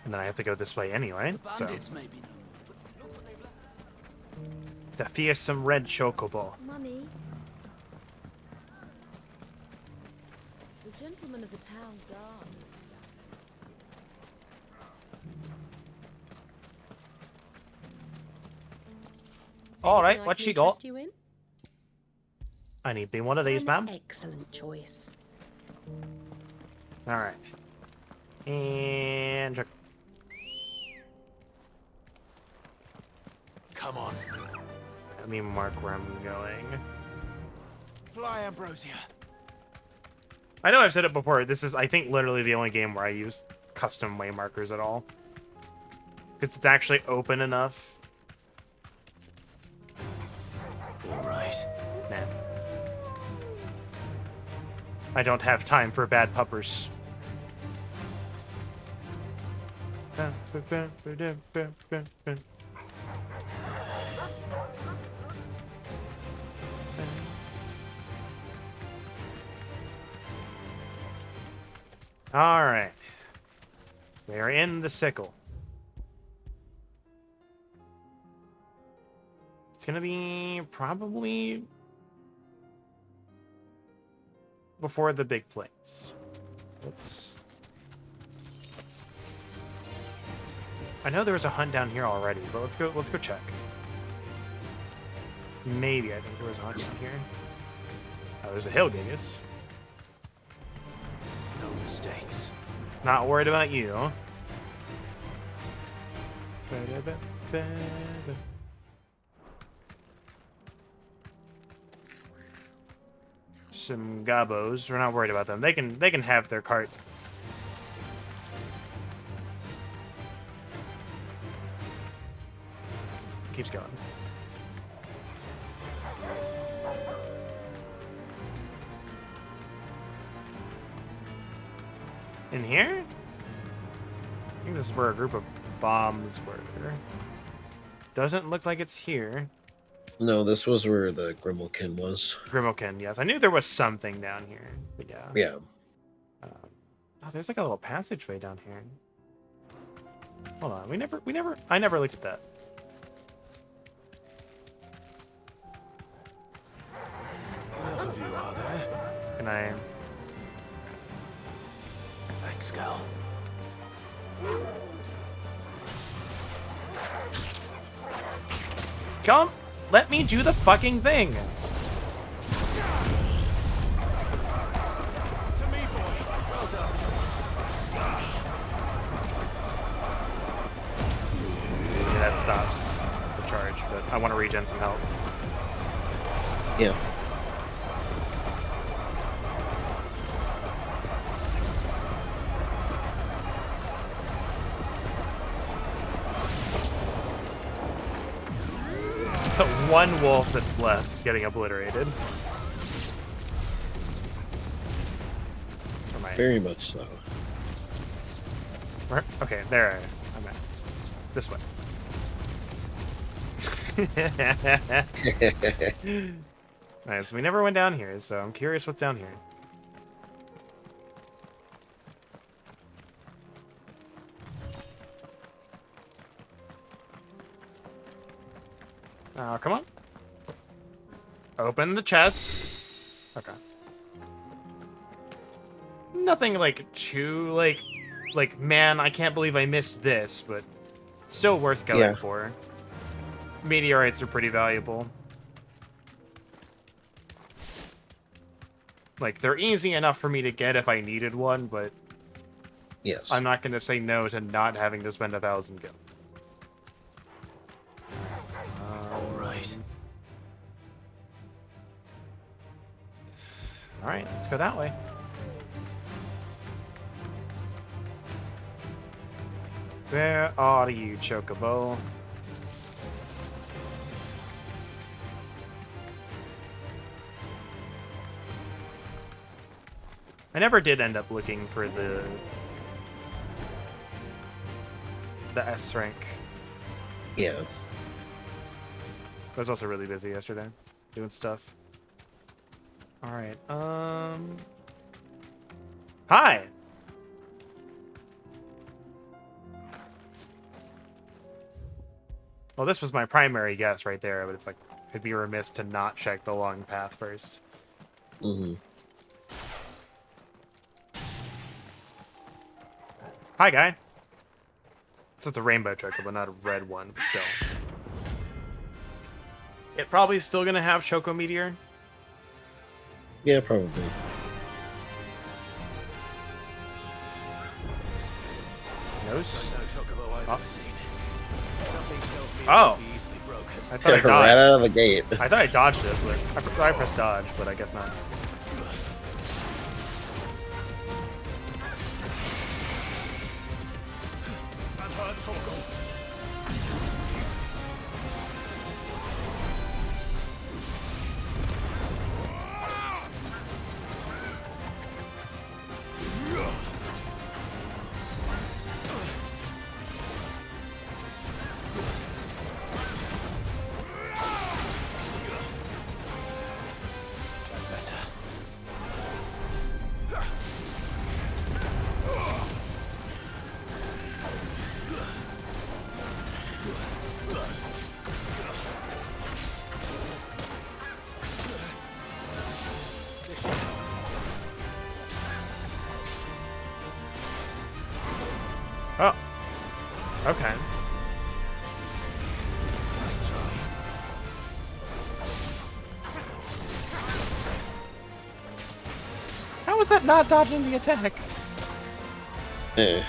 And then I have to go this way anyway, so... Bandits maybe no. The fearsome red chocobo. Mummy. The gentleman of the town guard. Alright, what she got? You in? I need to be one of these, ma'am. Excellent choice. Alright. And... Come on. Let me mark where I'm going. Fly, Ambrosia. I know I've said it before. This is, I think, literally the only game where I use custom way markers at all. Because it's actually open enough. All right. Man. I don't have time for bad puppers. Alright. We're in the sickle. It's gonna be probably before the big plates. Let's... I know there was a hunt down here already, but let's go check. Maybe I think there was a hunt down here. Oh, there's a hill gigas. No mistakes. Not worried about you. Some gobos. We're not worried about them. They can have their cart. Keeps going. In here? I think this is where a group of bombs were. Doesn't look like it's here. No, this was where the Grimalkin was. Grimalkin, yes. I knew there was something down here, but yeah. Yeah. Oh, there's like a little passageway down here. Hold on, I never looked at that. Enough of you, are there? Can I... Thanks, Gal. Come, let me do the fucking thing. To me, boy. Well done. Yeah, that stops the charge, but I want to regen some health. Yeah. The one wolf that's left is getting obliterated. Very much so. Okay, there. I'm at. This way. Alright, so we never went down here, so I'm curious what's down here. Oh, come on. Open the chest. Okay. Nothing like too like man, I can't believe I missed this, but still worth going for. Meteorites are pretty valuable. Like, they're easy enough for me to get if I needed one, but yes, I'm not going to say no to not having to spend 1,000 gil. Alright. Alright, let's go that way. Where are you, Chocobo? I never did end up looking for the S rank. Yeah. I was also really busy yesterday, doing stuff. Alright, Hi! Well, this was my primary guess right there, but it's like, I'd be remiss to not check the long path first. Mm-hmm. Hi, guy. So it's a rainbow chocobo, not a red one, but still. It probably still gonna have Choco Meteor. Yeah, probably. No. Oh. I thought I dodged. Right out of the gate. I thought I dodged it, but I pressed dodge, but I guess not. Oh. Okay. How was that not dodging the attack? Eh.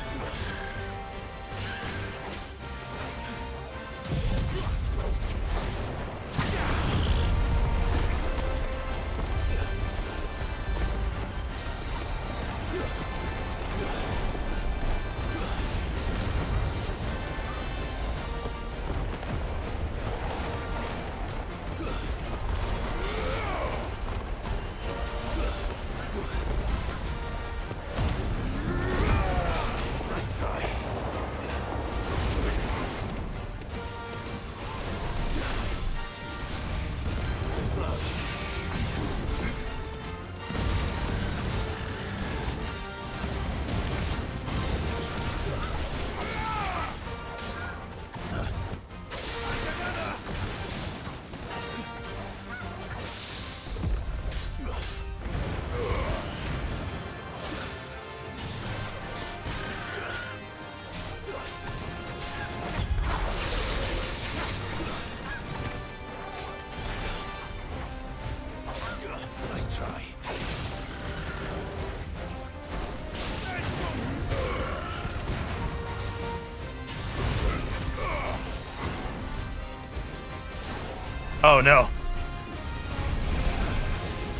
Oh no.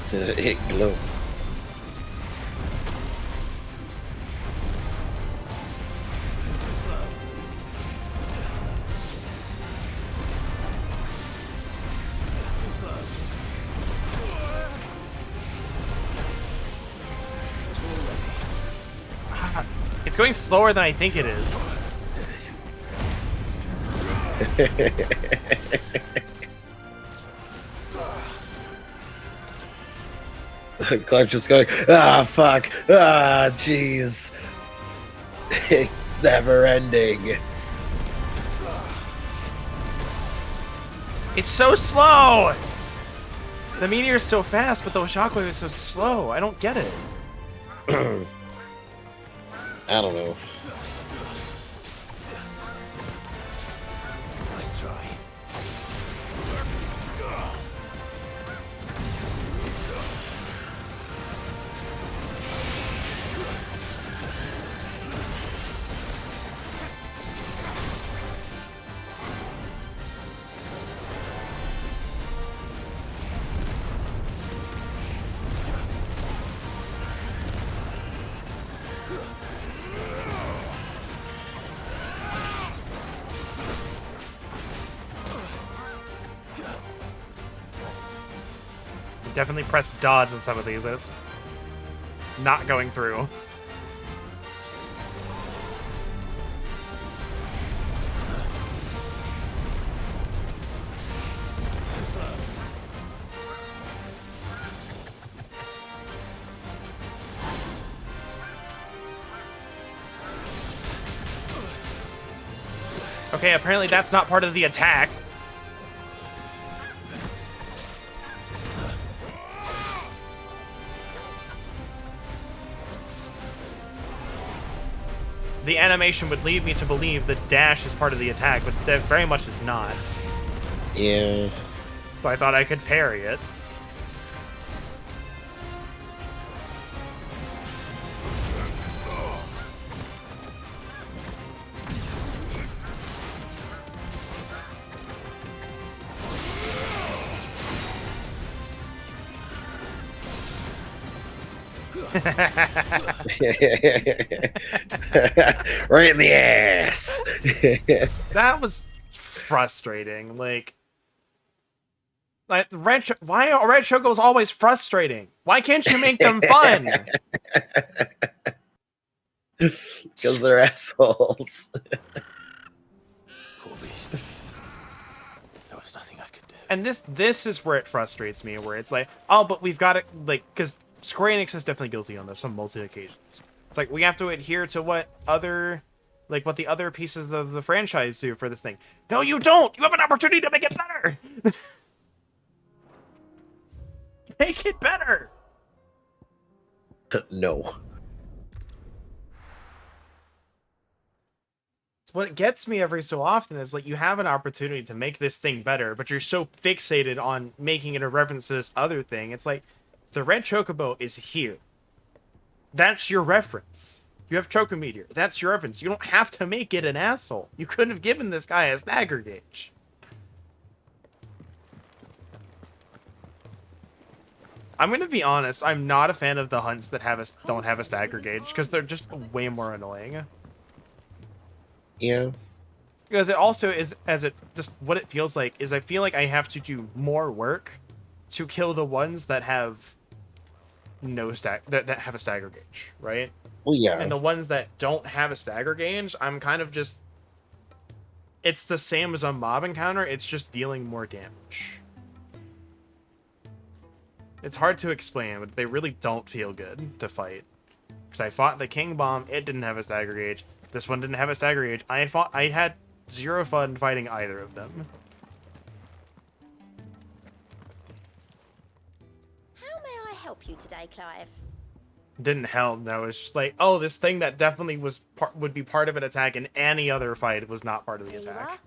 Did it hit glow? It's It's going slower than I think it is. Clive just going, ah, fuck, ah, jeez. It's never ending. It's so slow! The meteor's so fast, but the shockwave is so slow. I don't get it. I don't know. Nice try. Definitely press dodge on some of these. It's not going through. Okay, apparently that's not part of the attack. The animation would lead me to believe that dash is part of the attack, but that very much is not. Yeah. So I thought I could parry it. Right in the ass. That was frustrating. Like Red why are Red Chocos always frustrating? Why can't you make them fun? Because they're assholes. Poor beast. There was nothing I could do. And this is where it frustrates me, where it's like, oh, but we've got to, like, because Square Enix is definitely guilty on this on multi occasions. It's like we have to adhere to what other, like, what the other pieces of the franchise do for this thing. No, you don't. You have an opportunity to make it better. Make it better. No. It's what gets me every so often is like you have an opportunity to make this thing better, but you're so fixated on making it a reference to this other thing. It's like the red chocobo is here. That's your reference. You have Chocometeor. That's your reference. You don't have to make it an asshole. You couldn't have given this guy a stagger gauge. I'm gonna be honest. I'm not a fan of the hunts that don't have a stagger gauge because they're just way more annoying. Yeah. Because it also is, just what it feels like is I feel like I have to do more work to kill the ones that have no that have a stagger gauge, right? Well, yeah. And the ones that don't have a stagger gauge, I'm kind of just, it's the same as a mob encounter, it's just dealing more damage. It's hard to explain, but they really don't feel good to fight. Because I fought the King Bomb, it didn't have a stagger gauge. This one didn't have a stagger gauge. I had zero fun fighting either of them. How may I help you today, Clive? Didn't help. That was just like, oh, this thing that definitely was would be part of an attack in any other fight was not part of the attack.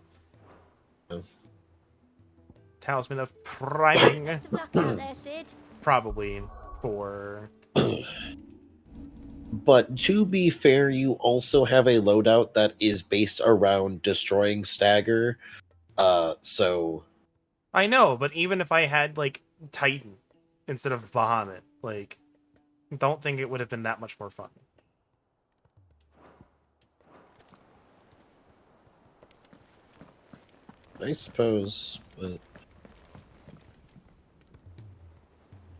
Talisman of Priming. Best of luck out there, Sid. Probably for... But to be fair, you also have a loadout that is based around destroying stagger. So... I know, but even if I had, like, Titan instead of Bahamut, like, don't think it would have been that much more fun. I suppose, but...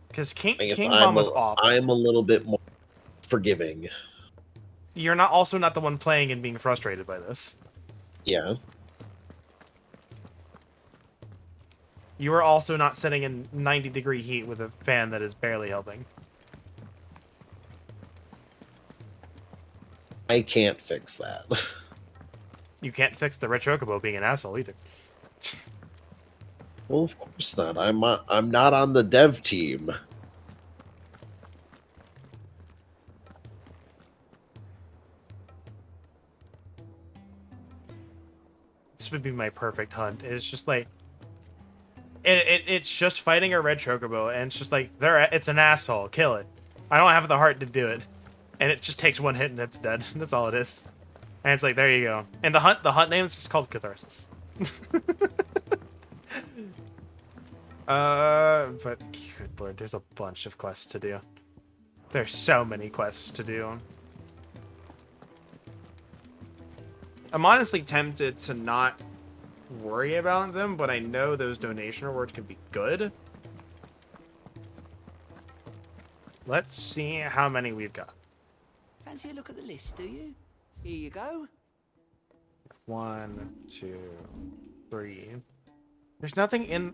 Because King Bomb was awful. I'm a little bit more forgiving. You're not also not the one playing and being frustrated by this. Yeah. You are also not sitting in 90-degree heat with a fan that is barely helping. I can't fix that. You can't fix the Red Chocobo being an asshole either. Well, of course not. I'm not on the dev team. This would be my perfect hunt. It's just like it's just fighting a Red Chocobo, and it's just like it's an asshole. Kill it. I don't have the heart to do it, and it just takes one hit and it's dead. That's all it is. And it's like, there you go. And the hunt name is just called Catharsis. But good lord, there's a bunch of quests to do. There's so many quests to do. I'm honestly tempted to not worry about them, but I know those donation rewards can be good. Let's see how many we've got. Fancy a look at the list, do you? Here you go. 1, 2, 3. There's nothing in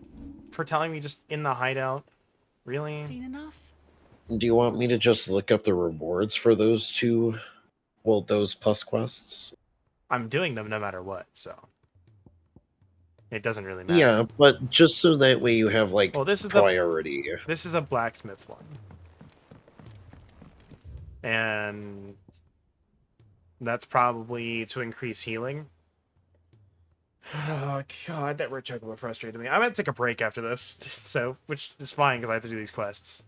for telling me just in the hideout. Really? Seen enough? Do you want me to just look up the rewards for those two? Well, those plus quests? I'm doing them no matter what, so it doesn't really matter. Yeah, but just so that way you have, like, well, this is priority. This is a blacksmith one. And that's probably to increase healing. Oh god, that Red Chocobo frustrated me. I'm gonna take a break after this, so which is fine because I have to do these quests.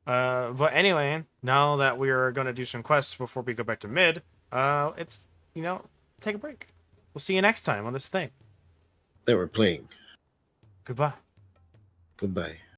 But anyway, now that we're gonna do some quests before we go back to mid, it's take a break. We'll see you next time on this thing. They were playing. Goodbye. Goodbye.